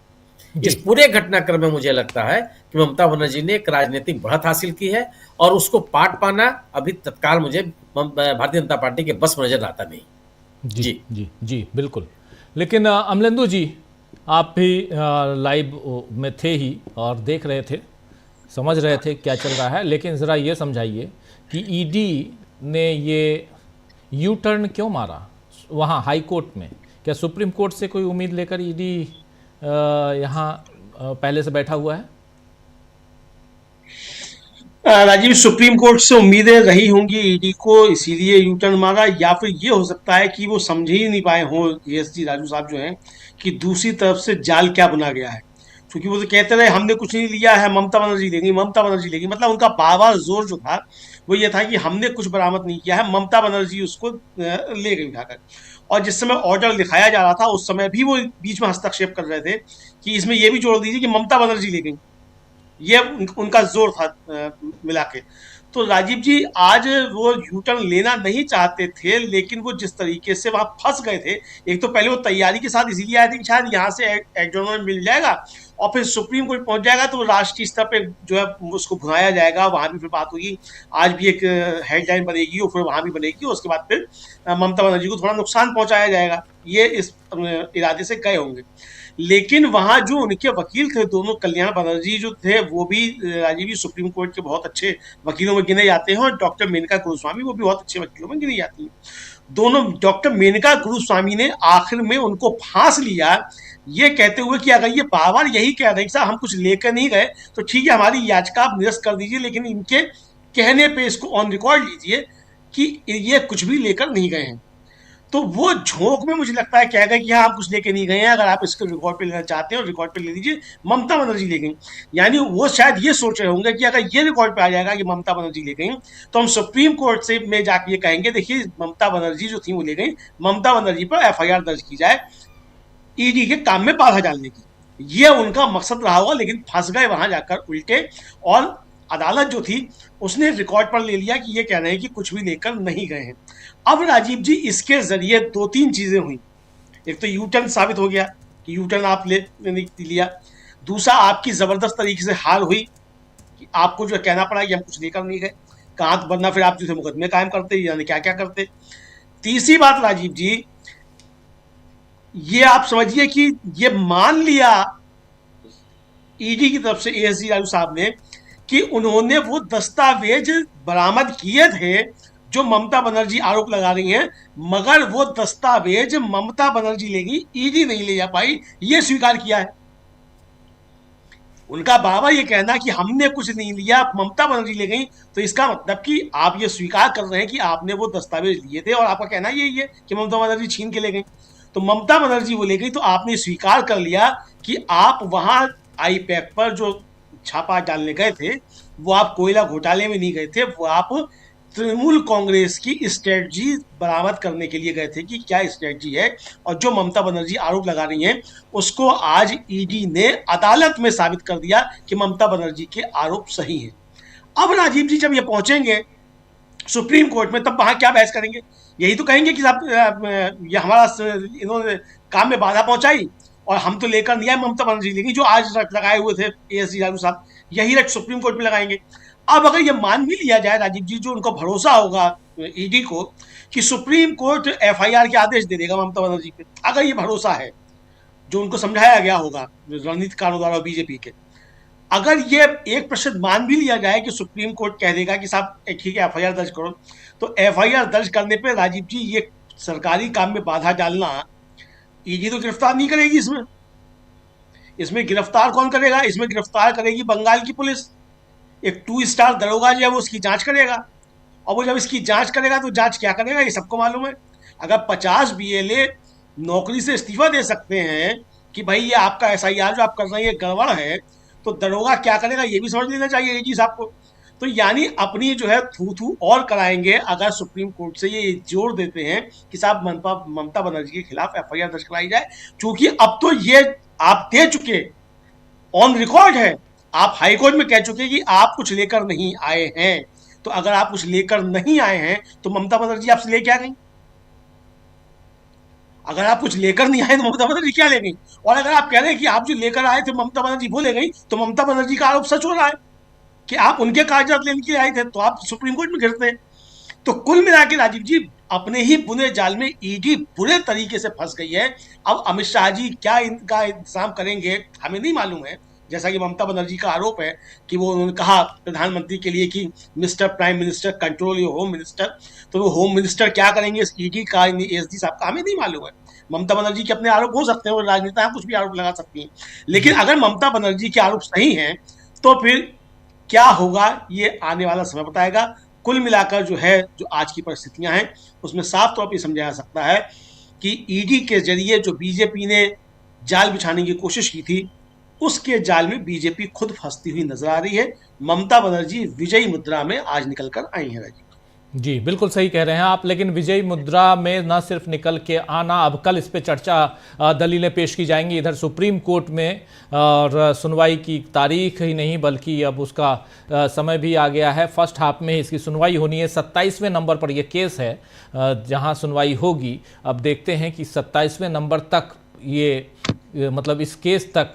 इस पूरे घटनाक्रम में मुझे लगता है कि ममता बनर्जी ने एक राजनीतिक बढ़त हासिल की है, और उसको पाट पाना अभी तत्काल मुझे भारतीय जनता पार्टी के बस में नजर आता नहीं। जी जी जी बिल्कुल। लेकिन अमलेंदु जी, आप भी लाइव में थे ही और देख रहे थे, समझ रहे थे क्या चल रहा है, लेकिन ज़रा ये समझाइए कि ईडी ने ये यू टर्न क्यों मारा वहाँ हाई कोर्ट में? क्या सुप्रीम कोर्ट से कोई उम्मीद लेकर ईडी यहाँ पहले से बैठा हुआ है? राजीव, सुप्रीम कोर्ट से उम्मीदें रही होंगी ईडी को, इसीलिए यू टर्न मारा, या फिर ये हो सकता है कि वो समझ ही नहीं पाए हों एएसजी राजू साहब जो हैं कि दूसरी तरफ से जाल क्या बना गया है। क्योंकि वो तो कहते रहे हमने कुछ नहीं लिया है, ममता बनर्जी लेगी, ममता बनर्जी लेगी। मतलब उनका बार बार जोर जो था वो ये था कि हमने कुछ बरामद नहीं किया है, ममता बनर्जी उसको ले गई उठाकर। और जिस समय ऑर्डर लिखाया जा रहा था उस समय भी वो बीच में हस्तक्षेप कर रहे थे कि इसमें ये भी जोड़ दीजिए कि ममता बनर्जी ले गई। ये उनका जोर था मिला के। तो राजीव जी आज वो यूटर्न लेना नहीं चाहते थे, लेकिन वो जिस तरीके से वहां फंस गए थे, एक तो पहले वो तैयारी के साथ इसीलिए आए थे कि शायद यहाँ से एडजॉर्नमेंट मिल जाएगा और फिर सुप्रीम कोर्ट पहुंच जाएगा तो राष्ट्रीय स्तर पे जो है उसको भुनाया जाएगा, वहां भी फिर बात होगी। आज भी एक हेडलाइन बनेगी और फिर वहां भी बनेगी, उसके बाद फिर ममता बनर्जी को थोड़ा नुकसान पहुंचाया जाएगा, ये इस इरादे से गए होंगे। लेकिन वहां जो उनके वकील थे दोनों, कल्याण बनर्जी जो थे वो भी राजीव जी सुप्रीम कोर्ट के बहुत अच्छे वकीलों में गिने जाते हैं, और डॉक्टर मेनका गुरुस्वामी वो भी बहुत अच्छे वकीलों में गिनी जाती हैं। दोनों, डॉक्टर मेनका गुरुस्वामी ने आखिर में उनको फांस लिया ये कहते हुए कि अगर ये बार बार यही कह रहे हैं कि साहब हम कुछ लेकर नहीं गए तो ठीक है, हमारी याचिका आप निरस्त कर दीजिए, लेकिन इनके कहने पे इसको ऑन रिकॉर्ड लीजिए कि ये कुछ भी लेकर नहीं गए हैं। तो वो झोंक में मुझे लगता है कह गए कि हाँ हम कुछ लेके नहीं गए हैं, अगर आप इसको रिकॉर्ड पे लेना चाहते हैं और रिकॉर्ड पे ले लीजिए, ममता बनर्जी ले गई। यानी वो शायद ये सोच रहे होंगे कि अगर ये रिकॉर्ड पे आ जाएगा कि ममता बनर्जी ले गई तो हम सुप्रीम कोर्ट से में जाके ये कहेंगे देखिए ममता बनर्जी जो थी वो ले गई, ममता बनर्जी पर एफआईआर दर्ज की जाए ईडी के काम में बाधा डालने की। ये उनका मकसद रहा होगा, लेकिन फंस गए वहां जाकर उल्टे, और अदालत जो थी उसने रिकॉर्ड पर ले लिया कि ये कह रहे हैं कि कुछ भी लेकर नहीं गए हैं। अब राजीव जी इसके जरिए दो तीन चीजें हुई। एक तो यू टर्न साबित हो गया कि यू टर्न आप ले लिया। दूसरा, आपकी जबरदस्त तरीके से हार हुई कि आपको जो कहना पड़ा कि हम कुछ लेकर नहीं गए, कहाँ तो वरना फिर आप जो थे मुकदमे कायम करते, यानी क्या क्या करते। तीसरी बात राजीव जी, ये आप समझिए कि ये मान लिया ईडी की तरफ से एएसजी राजू साहब ने कि उन्होंने वो दस्तावेज बरामद किए थे जो ममता बनर्जी आरोप लगा रही हैं, मगर वो दस्तावेज ममता बनर्जी लेगी, ईडी नहीं ले जा पाई, ये स्वीकार किया है। उनका बाबा ये कहना कि हमने कुछ नहीं लिया, ममता बनर्जी ले गई, तो इसका मतलब कि आप ये स्वीकार कर रहे हैं कि आपने वो दस्तावेज लिए थे, और आपका कहना यही है कि ममता बनर्जी छीन के ले गई। तो ममता बनर्जी वो ले गई तो आपने स्वीकार कर लिया कि आप वहां आईपैक पर जो छापा डालने गए थे वो आप कोयला घोटाले में नहीं गए थे, वो आप तृणमूल कांग्रेस की स्ट्रेटजी बरामद करने के लिए गए थे कि क्या स्ट्रेटजी है, और जो ममता बनर्जी आरोप लगा रही हैं उसको आज ईडी ने अदालत में साबित कर दिया कि ममता बनर्जी के आरोप सही हैं। अब राजीव जी जब ये पहुंचेंगे सुप्रीम कोर्ट में तब वहां क्या बहस करेंगे? यही तो कहेंगे कि साहब ये हमारा इन्होंने काम में बाधा पहुंचाई और हम तो लेकर नहीं आए, ममता बनर्जी लेगी, जो आज रट लगाए हुए थे एएसजी राजू साहब, यही रट सुप्रीम कोर्ट में लगाएंगे। अब अगर ये मान भी लिया जाए राजीव जी, जो उनको भरोसा होगा ईडी को कि सुप्रीम कोर्ट एफआईआर के आदेश दे देगा ममता बनर्जी पे, अगर ये भरोसा है जो उनको समझाया गया होगा रणनीतिकारों द्वारा बीजेपी के, अगर ये एक प्रतिशत मान भी लिया जाए कि सुप्रीम कोर्ट कह देगा कि साहब ठीक है एफआईआर दर्ज करो, तो एफआईआर दर्ज करने पे राजीव जी ये सरकारी काम में बाधा डालना ईडी तो गिरफ्तार नहीं करेगी। इसमें गिरफ्तार कौन करेगा? इसमें गिरफ्तार करेगी बंगाल की पुलिस। एक 2 स्टार दरोगा जो है वो उसकी जांच करेगा, और वो जब इसकी जांच करेगा तो जांच क्या करेगा ये सबको मालूम है। अगर 50 बीएलए नौकरी से इस्तीफा दे सकते हैं कि भाई ये आपका एसआईआर जो आप कर रहे हैं ये गड़बड़ है, तो दरोगा क्या करेगा ये भी समझ लेना चाहिए एजी साहब को। तो यानी अपनी जो है थू और कराएंगे अगर सुप्रीम कोर्ट से ये जोर देते हैं कि साहब ममता बनर्जी के खिलाफ एफआईआर दर्ज कराई जाए, क्योंकि अब तो ये आप दे चुके, ऑन रिकॉर्ड है, आप हाईकोर्ट में कह चुके कि आप कुछ लेकर नहीं आए हैं। तो अगर आप कुछ लेकर नहीं आए हैं तो ममता बनर्जी आपसे लेके आ गई। अगर आप कुछ लेकर नहीं आए तो ममता बनर्जी क्या ले गई? और अगर आप कह रहे हैं कि आप जो लेकर आए थे ममता बनर्जी वो ले गई, तो ममता बनर्जी का आरोप सच हो रहा है कि आप उनके कागजात लेने के लिए आए थे, तो आप सुप्रीम कोर्ट में गिरते हैं। तो कुल मिला के राजीव जी अपने ही बुने जाल में ईडी बुरे तरीके से फंस गई है। अब अमित शाह जी क्या इनका इंतजाम करेंगे हमें नहीं मालूम है। जैसा कि ममता बनर्जी का आरोप है कि वो उन्होंने कहा प्रधानमंत्री के लिए कि mister prime minister control your home minister, तो वो होम मिनिस्टर क्या करेंगे ईडी का एसडी साहब का हमें नहीं मालूम है। ममता बनर्जी के अपने आरोप हो सकते हैं, वो राजनेता है, कुछ भी आरोप लगा सकती हैं, लेकिन अगर ममता बनर्जी के आरोप सही हैं तो फिर क्या होगा ये आने वाला समय बताएगा। कुल मिलाकर जो है, जो आज की परिस्थितियां हैं उसमें साफ तौर पर समझा जा सकता है कि ईडी के जरिए जो बीजेपी ने जाल बिछाने की कोशिश की थी, उसके जाल में बीजेपी खुद फंसती हुई नजर आ रही है। ममता बनर्जी विजयी मुद्रा में आज निकल कर आई है। राजीव जी बिल्कुल सही कह रहे हैं आप, लेकिन विजयी मुद्रा में न सिर्फ निकल के आना, अब कल इस पे चर्चा दलीलें पेश की जाएंगी इधर सुप्रीम कोर्ट में, और सुनवाई की तारीख ही नहीं बल्कि अब उसका समय भी आ गया है। फर्स्ट हाफ में इसकी सुनवाई होनी है, 27वें नंबर पर यह केस है जहां सुनवाई होगी। अब देखते हैं कि 27वें नंबर तक ये मतलब इस केस तक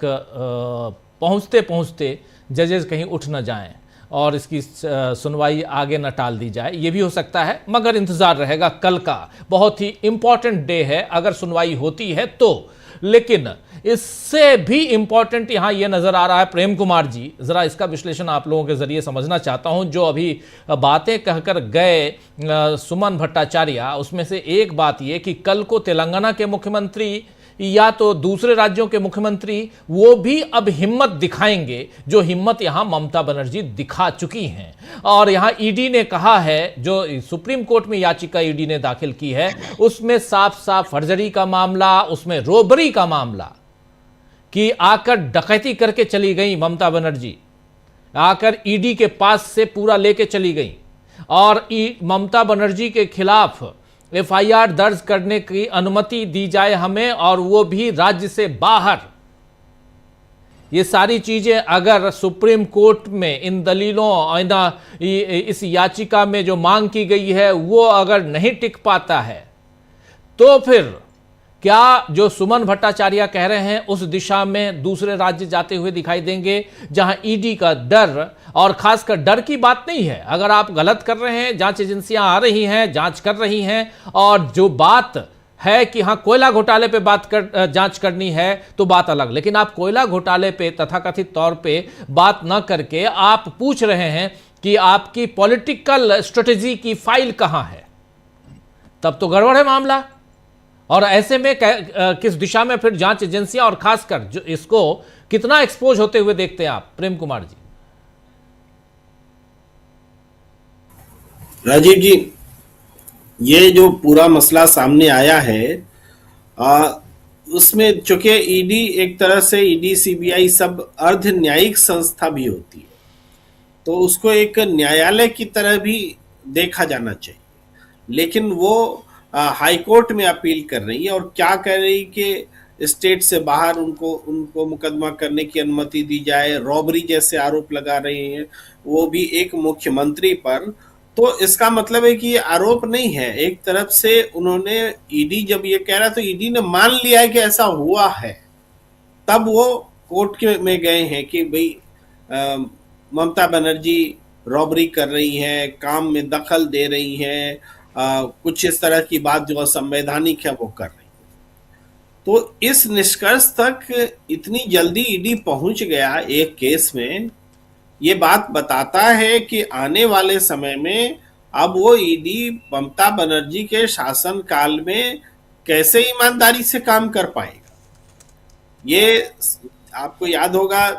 पहुंचते पहुंचते जजेस कहीं उठ न जाएं और इसकी सुनवाई आगे न टाल दी जाए, ये भी हो सकता है। मगर इंतज़ार रहेगा, कल का बहुत ही इम्पॉर्टेंट डे है अगर सुनवाई होती है तो। लेकिन इससे भी इम्पॉर्टेंट यहाँ ये नज़र आ रहा है, प्रेम कुमार जी ज़रा इसका विश्लेषण आप लोगों के ज़रिए समझना चाहता हूँ। जो अभी बातें कहकर गए सुमन भट्टाचार्य, उसमें से एक बात ये कि कल को तेलंगाना के मुख्यमंत्री या तो दूसरे राज्यों के मुख्यमंत्री वो भी अब हिम्मत दिखाएंगे, जो हिम्मत यहां ममता बनर्जी दिखा चुकी हैं। और यहां ईडी ने कहा है, जो सुप्रीम कोर्ट में याचिका ईडी ने दाखिल की है उसमें साफ साफ फर्जरी का मामला, उसमें रोबरी का मामला, कि आकर डकैती करके चली गई ममता बनर्जी, आकर ईडी के पास से पूरा लेके चली गई और ममता बनर्जी के खिलाफ एफआईआर दर्ज करने की अनुमति दी जाए हमें, और वो भी राज्य से बाहर। ये सारी चीजें अगर सुप्रीम कोर्ट में इन दलीलों, इस याचिका में जो मांग की गई है वो अगर नहीं टिक पाता है तो फिर क्या जो सुमन भट्टाचार्य कह रहे हैं उस दिशा में दूसरे राज्य जाते हुए दिखाई देंगे, जहां ईडी का डर, और खासकर डर की बात नहीं है, अगर आप गलत कर रहे हैं, जांच एजेंसियां आ रही हैं, जांच कर रही हैं, और जो बात है कि हाँ कोयला घोटाले पे जांच करनी है तो बात अलग, लेकिन आप कोयला घोटाले पे तथाकथित तौर पे बात न करके आप पूछ रहे हैं कि आपकी पॉलिटिकल स्ट्रेटेजी की फाइल कहां है, तब तो गड़बड़ है मामला। और ऐसे में किस दिशा में फिर जांच एजेंसियां और खासकर जो इसको कितना एक्सपोज होते हुए देखते हैं आप, प्रेम कुमार जी? राजीव जी, ये जो पूरा मसला सामने आया है उसमें चूंकि ईडी एक तरह से, ईडी सीबीआई सब अर्ध न्यायिक संस्था भी होती है, तो उसको एक न्यायालय की तरह भी देखा जाना चाहिए। लेकिन वो हाई कोर्ट में अपील कर रही है और क्या कह रही कि स्टेट से बाहर उनको मुकदमा करने की अनुमति दी जाए, रॉबरी जैसे आरोप लगा रहे हैं वो भी एक मुख्यमंत्री पर। तो इसका मतलब है कि ये आरोप नहीं है, एक तरफ से उन्होंने, ईडी जब ये कह रहा तो ईडी ने मान लिया है कि ऐसा हुआ है, तब वो कोर्ट में गए हैं कि भाई ममता बनर्जी रॉबरी कर रही है, काम में दखल दे रही है, कुछ इस तरह की बात जो असंवैधानिक है वो कर रही है। तो इस निष्कर्ष तक इतनी जल्दी ईडी पहुंच गया एक केस में, ये बात बताता है कि आने वाले समय में अब वो ईडी ममता बनर्जी के शासन काल में कैसे ईमानदारी से काम कर पाएगा। ये आपको याद होगा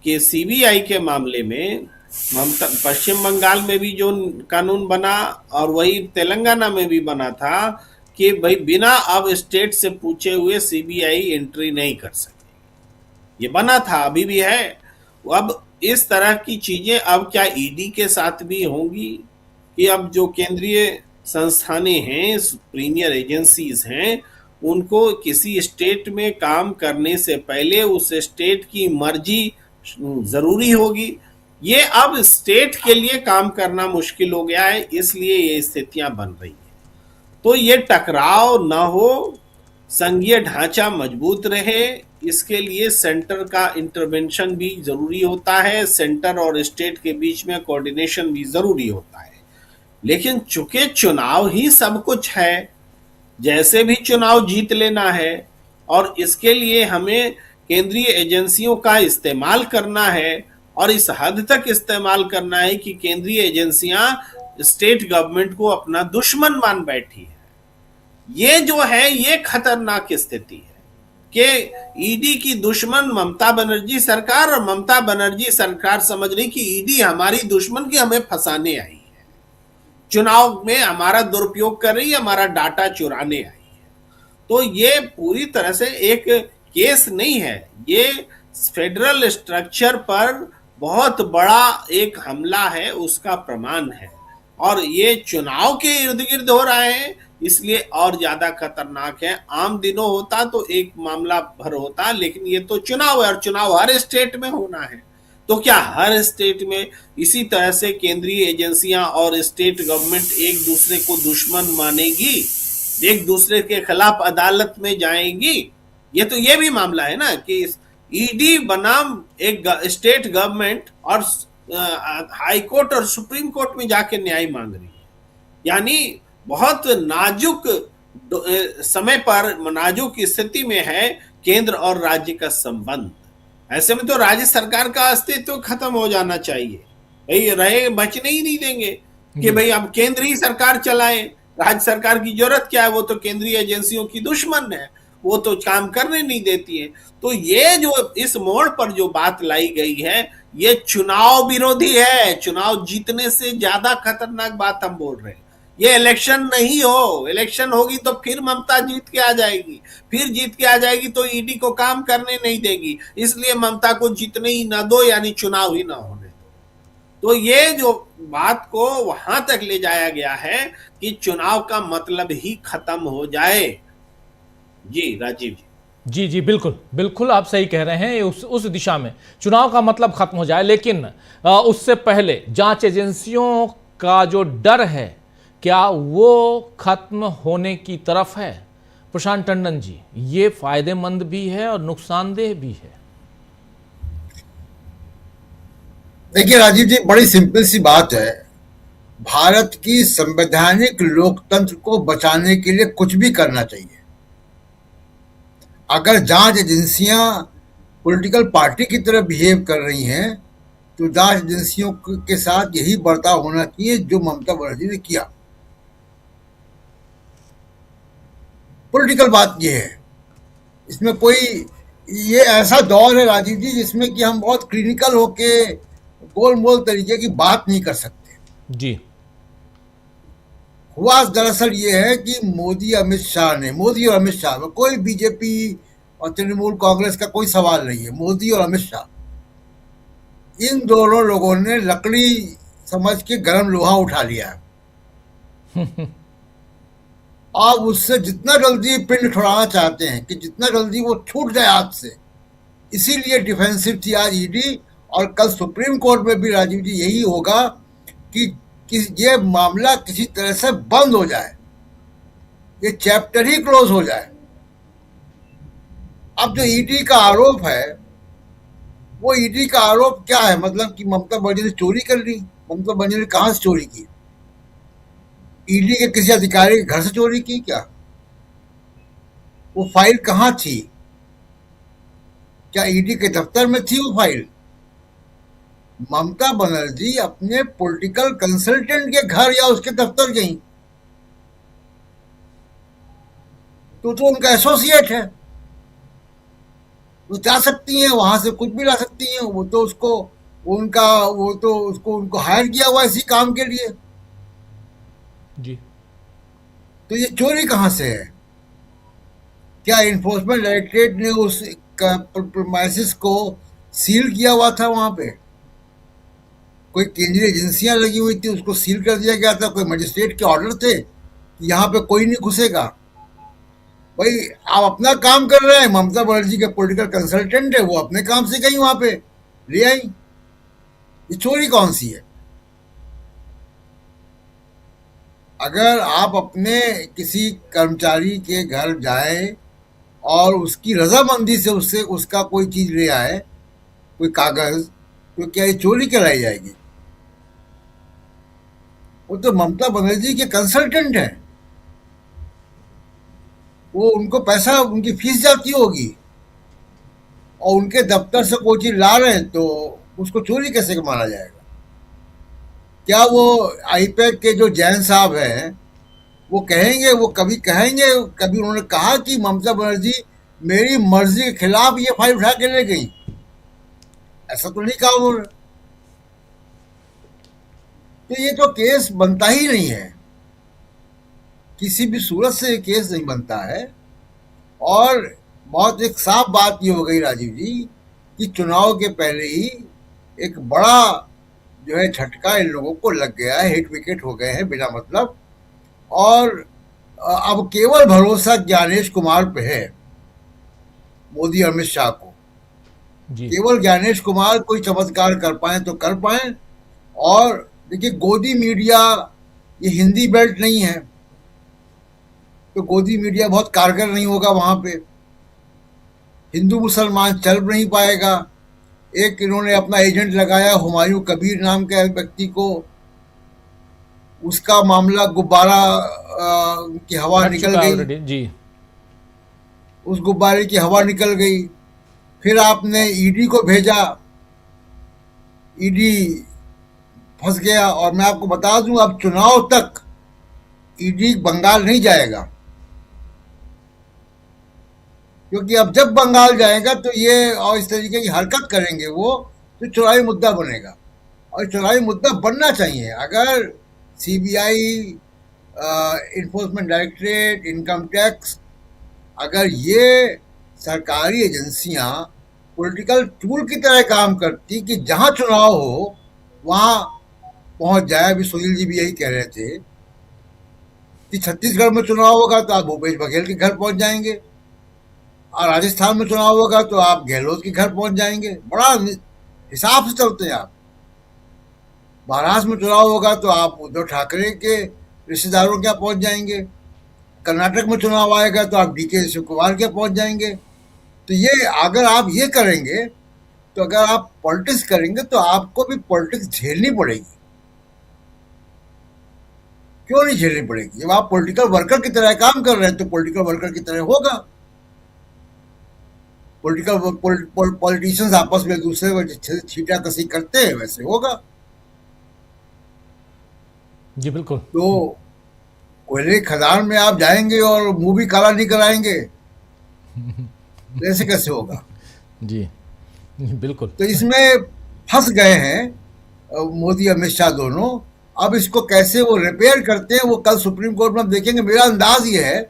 कि सीबीआई के मामले में पश्चिम बंगाल में भी जो कानून बना और वही तेलंगाना में भी बना था कि भाई बिना अब स्टेट से पूछे हुए सीबीआई एंट्री नहीं कर सके, ये बना था, अभी भी है। अब इस तरह की चीजें अब क्या ईडी के साथ भी होंगी कि अब जो केंद्रीय संस्थानें हैं, प्रीमियर एजेंसीज हैं, उनको किसी स्टेट में काम करने से पहले उस स्टेट की मर्जी जरूरी होगी। ये अब स्टेट के लिए काम करना मुश्किल हो गया है, इसलिए ये स्थितियां बन रही हैं। तो ये टकराव ना हो, संघीय ढांचा मजबूत रहे, इसके लिए सेंटर का इंटरवेंशन भी जरूरी होता है, सेंटर और स्टेट के बीच में कोऑर्डिनेशन भी जरूरी होता है। लेकिन चूंकि चुनाव ही सब कुछ है, जैसे भी चुनाव जीत लेना है और इसके लिए हमें केंद्रीय एजेंसियों का इस्तेमाल करना है, और इस हद तक इस्तेमाल करना है कि केंद्रीय एजेंसियां स्टेट गवर्नमेंट को अपना दुश्मन मान बैठी है। ये जो है ये खतरनाक स्थिति है कि ईडी की दुश्मन ममता बनर्जी सरकार, और ममता बनर्जी सरकार समझ रही कि ईडी हमारी दुश्मन की हमें फंसाने आई है, चुनाव में हमारा दुरुपयोग कर रही है, हमारा डाटा चुराने आई है। तो ये पूरी तरह से एक केस नहीं है, ये फेडरल स्ट्रक्चर पर बहुत बड़ा एक हमला है, उसका प्रमाण है। और ये चुनाव के इर्द गिर्द हो रहा है, इसलिए और ज्यादा खतरनाक है। आम दिनों होता तो एक मामला भर होता, लेकिन ये तो चुनाव है और चुनाव हर स्टेट में होना है। तो क्या हर स्टेट में इसी तरह से केंद्रीय एजेंसियां और स्टेट गवर्नमेंट एक दूसरे को दुश्मन मानेगी, एक दूसरे के खिलाफ अदालत में जाएंगी? ये भी मामला है ना कि ईडी बनाम एक स्टेट गवर्नमेंट और हाई कोर्ट और सुप्रीम कोर्ट में जाके न्याय मांग रही है। यानी बहुत नाजुक समय पर, नाजुक स्थिति में है केंद्र और राज्य का संबंध। ऐसे में तो राज्य सरकार का अस्तित्व खत्म हो जाना चाहिए। भाई रहे बचने ही नहीं देंगे कि भाई अब केंद्र ही सरकार चलाए, राज्य सरकार की जरूरत क्या है, वो तो केंद्रीय एजेंसियों की दुश्मन है, वो तो काम करने नहीं देती है। तो ये जो इस मोड़ पर जो बात लाई गई है, ये चुनाव विरोधी है। चुनाव जीतने से ज्यादा खतरनाक बात हम बोल रहे हैं। ये इलेक्शन नहीं हो, इलेक्शन होगी तो फिर ममता जीत के आ जाएगी, फिर जीत के आ जाएगी तो ईडी को काम करने नहीं देगी, इसलिए ममता को जीतने ही ना दो, यानी चुनाव ही ना होने दो। तो ये जो बात को वहां तक ले जाया गया है कि चुनाव का मतलब ही खत्म हो जाए। जी राजीव जी। जी बिल्कुल बिल्कुल, आप सही कह रहे हैं। उस दिशा में चुनाव का मतलब खत्म हो जाए, लेकिन उससे पहले जांच एजेंसियों का जो डर है, क्या वो खत्म होने की तरफ है? प्रशांत टंडन जी, ये फायदेमंद भी है और नुकसानदेह भी है। देखिए राजीव जी, बड़ी सिंपल सी बात है। भारत की संवैधानिक लोकतंत्र को बचाने के लिए कुछ भी करना चाहिए। अगर जांच एजेंसियां पॉलिटिकल पार्टी की तरह बिहेव कर रही हैं, तो जांच एजेंसियों के साथ यही बर्ताव होना चाहिए जो ममता बनर्जी ने किया। पॉलिटिकल बात यह है, इसमें कोई, ये ऐसा दौर है राजीव जी जिसमें कि हम बहुत क्लिनिकल होके गोल मोल तरीके की बात नहीं कर सकते। जी, हुआ दरअसल ये है कि मोदी और अमित शाह में कोई बीजेपी और तृणमूल कांग्रेस का कोई सवाल नहीं है। मोदी और अमित शाह, इन दोनों लोगों ने लकड़ी समझ के गर्म लोहा उठा लिया है। आप उससे जितना जल्दी पिंड छुड़ाना चाहते हैं कि जितना जल्दी वो छूट जाए हाथ से, इसीलिए डिफेंसिव थी आज ईडी। और कल सुप्रीम कोर्ट में भी राजीव जी यही होगा कि ये मामला किसी तरह से बंद हो जाए, ये चैप्टर ही क्लोज हो जाए। अब जो ईडी का आरोप है, वो ईडी का आरोप क्या है? मतलब कि ममता बनर्जी ने चोरी कर ली। ममता बनर्जी ने कहां से चोरी की? ईडी के किसी अधिकारी के घर से चोरी की क्या? वो फाइल कहां थी? क्या ईडी के दफ्तर में थी वो फाइल? ममता बनर्जी अपने पॉलिटिकल कंसल्टेंट के घर या उसके दफ्तर गई, तो उनका एसोसिएट है, वो जा सकती हैं, वहां से कुछ भी ला सकती हैं। वो तो उनको हायर किया हुआ इसी काम के लिए। जी, तो ये चोरी कहां से है? क्या इन्फोर्समेंट डायरेक्टरेट ने उस प्रीमाइसिस को सील किया हुआ था? वहां पे कोई केंद्रीय एजेंसियां लगी हुई थी, उसको सील कर दिया गया था? कोई मजिस्ट्रेट के ऑर्डर थे कि यहाँ पे कोई नहीं घुसेगा? भाई आप अपना काम कर रहे हैं, ममता बनर्जी के पॉलिटिकल कंसल्टेंट है, वो अपने काम से गई, वहां पे ले आई। ये चोरी कौन सी है? अगर आप अपने किसी कर्मचारी के घर जाए और उसकी रजामंदी से उससे उसका कोई चीज ले आए, कोई कागज, तो क्या ये चोरी कहलाई जाएगी? वो तो ममता बनर्जी के कंसल्टेंट है, वो उनको पैसा, उनकी फीस जाती होगी, और उनके दफ्तर से कोई चीज ला रहे हैं तो उसको चोरी कैसे माना जाएगा? क्या वो आईपैक के जो जैन साहब हैं, वो कहेंगे, वो कभी कहेंगे, कभी उन्होंने कहा कि ममता बनर्जी मेरी मर्जी के खिलाफ ये फाइल उठा के ले गई? ऐसा तो नहीं कहा उन्होंने। तो ये तो केस बनता ही नहीं है, किसी भी सूरत से ये केस नहीं बनता है। और बहुत एक साफ बात ये हो गई राजीव जी कि चुनाव के पहले ही एक बड़ा जो है झटका इन लोगों को लग गया है, हिट विकेट हो गए हैं बिना मतलब। और अब केवल भरोसा ज्ञानेश कुमार पे है, मोदी अमित शाह को। जी केवल ज्ञानेश कुमार कोई चमत्कार कर पाए तो कर पाए। और देखिए, गोदी मीडिया, ये हिंदी बेल्ट नहीं है, तो गोदी मीडिया बहुत कारगर नहीं होगा वहां पे। हिंदू मुसलमान चल नहीं पाएगा। एक इन्होंने अपना एजेंट लगाया हुमायूं कबीर नाम के व्यक्ति को, उसका मामला गुब्बारा की हवा हट निकल चुका गई। ऑलरेडी। जी उस गुब्बारे की हवा निकल गई। फिर आपने ईडी को भेजा, ईडी फंस गया। और मैं आपको बता दूं, अब चुनाव तक ईडी बंगाल नहीं जाएगा, क्योंकि अब जब बंगाल जाएगा तो ये और इस तरीके की हरकत करेंगे वो, तो चुनावी मुद्दा बनेगा। और चुनावी मुद्दा बनना चाहिए। अगर CBI, enforcement directorate, income tax, अगर ये सरकारी एजेंसियां पॉलिटिकल टूल की तरह काम करती कि जहां चुनाव हो वहां पहुंच जाए। अभी सुनील जी भी यही कह रहे थे कि छत्तीसगढ़ में चुनाव होगा तो आप भूपेश बघेल के घर पहुंच जाएंगे, और राजस्थान में चुनाव होगा तो आप गहलोत के घर पहुंच जाएंगे। बड़ा हिसाब से चलते हैं आप। महाराष्ट्र में चुनाव होगा तो आप उद्धव ठाकरे के रिश्तेदारों के यहाँ पहुंच जाएंगे। कर्नाटक में चुनाव आएगा तो आप डीके शिव कुमार के पहुंच जाएंगे। तो ये अगर आप ये करेंगे, तो अगर आप पॉलिटिक्स करेंगे तो आपको भी पॉलिटिक्स झेलनी पड़ेगी। क्यों नहीं झेलनी पड़ेगी? जब आप पॉलिटिकल वर्कर की तरह काम कर रहे हैं तो पॉलिटिकल वर्कर की तरह होगा। पॉलिटिशियंस आपस में दूसरे को छीटा कसी करते हैं, वैसे होगा। जी बिल्कुल। तो कोयले खदान में आप जाएंगे और मुंह भी काला नहीं कराएंगे, ऐसे कैसे होगा? जी बिल्कुल। तो इसमें फंस गए हैं मोदी अमित शाह दोनों। अब इसको कैसे वो रिपेयर करते हैं, वो कल सुप्रीम कोर्ट में देखेंगे। मेरा अंदाज ये है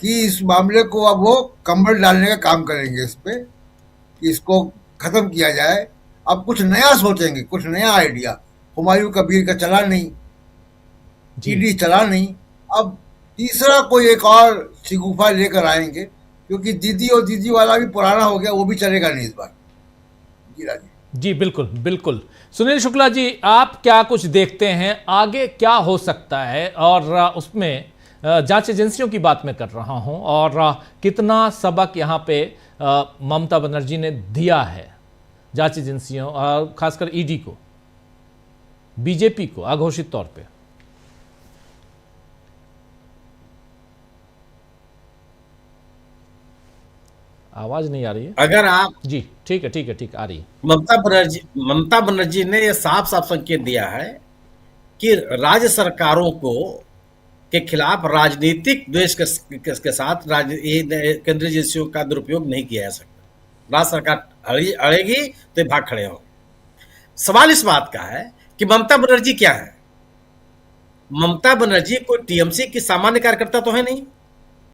कि इस मामले को अब वो कंबल डालने का काम करेंगे इस पे, कि इसको खत्म किया जाए। अब कुछ नया सोचेंगे, कुछ नया आइडिया। हुमायूं कबीर का चला नहीं, ईडी चला नहीं, अब तीसरा कोई एक और शिगुफा लेकर आएंगे, क्योंकि दीदी और दीदी वाला भी पुराना हो गया, वो भी चलेगा नहीं इस बार। जी राजीव जी बिल्कुल बिल्कुल। सुनील शुक्ला जी, आप क्या कुछ देखते हैं आगे क्या हो सकता है? और उसमें जांच एजेंसियों की बात मैं कर रहा हूं, और कितना सबक यहां पे ममता बनर्जी ने दिया है जांच एजेंसियों और खासकर ईडी को, बीजेपी को अघोषित तौर पे। आवाज नहीं आ रही है। अगर आप जी ठीक है ठीक है ठीक आ रही है। ममता बनर्जी ने यह साफ साफ संकेत दिया है कि राज्य सरकारों को के खिलाफ राजनीतिक द्वेष के साथ केंद्रीय एजेंसियों का दुरुपयोग नहीं किया जा सकता। राज्य सरकार अड़ेगी तो भाग खड़े हो। सवाल इस बात का है कि ममता बनर्जी क्या है? ममता बनर्जी कोई टीएमसी की सामान्य कार्यकर्ता तो है नहीं।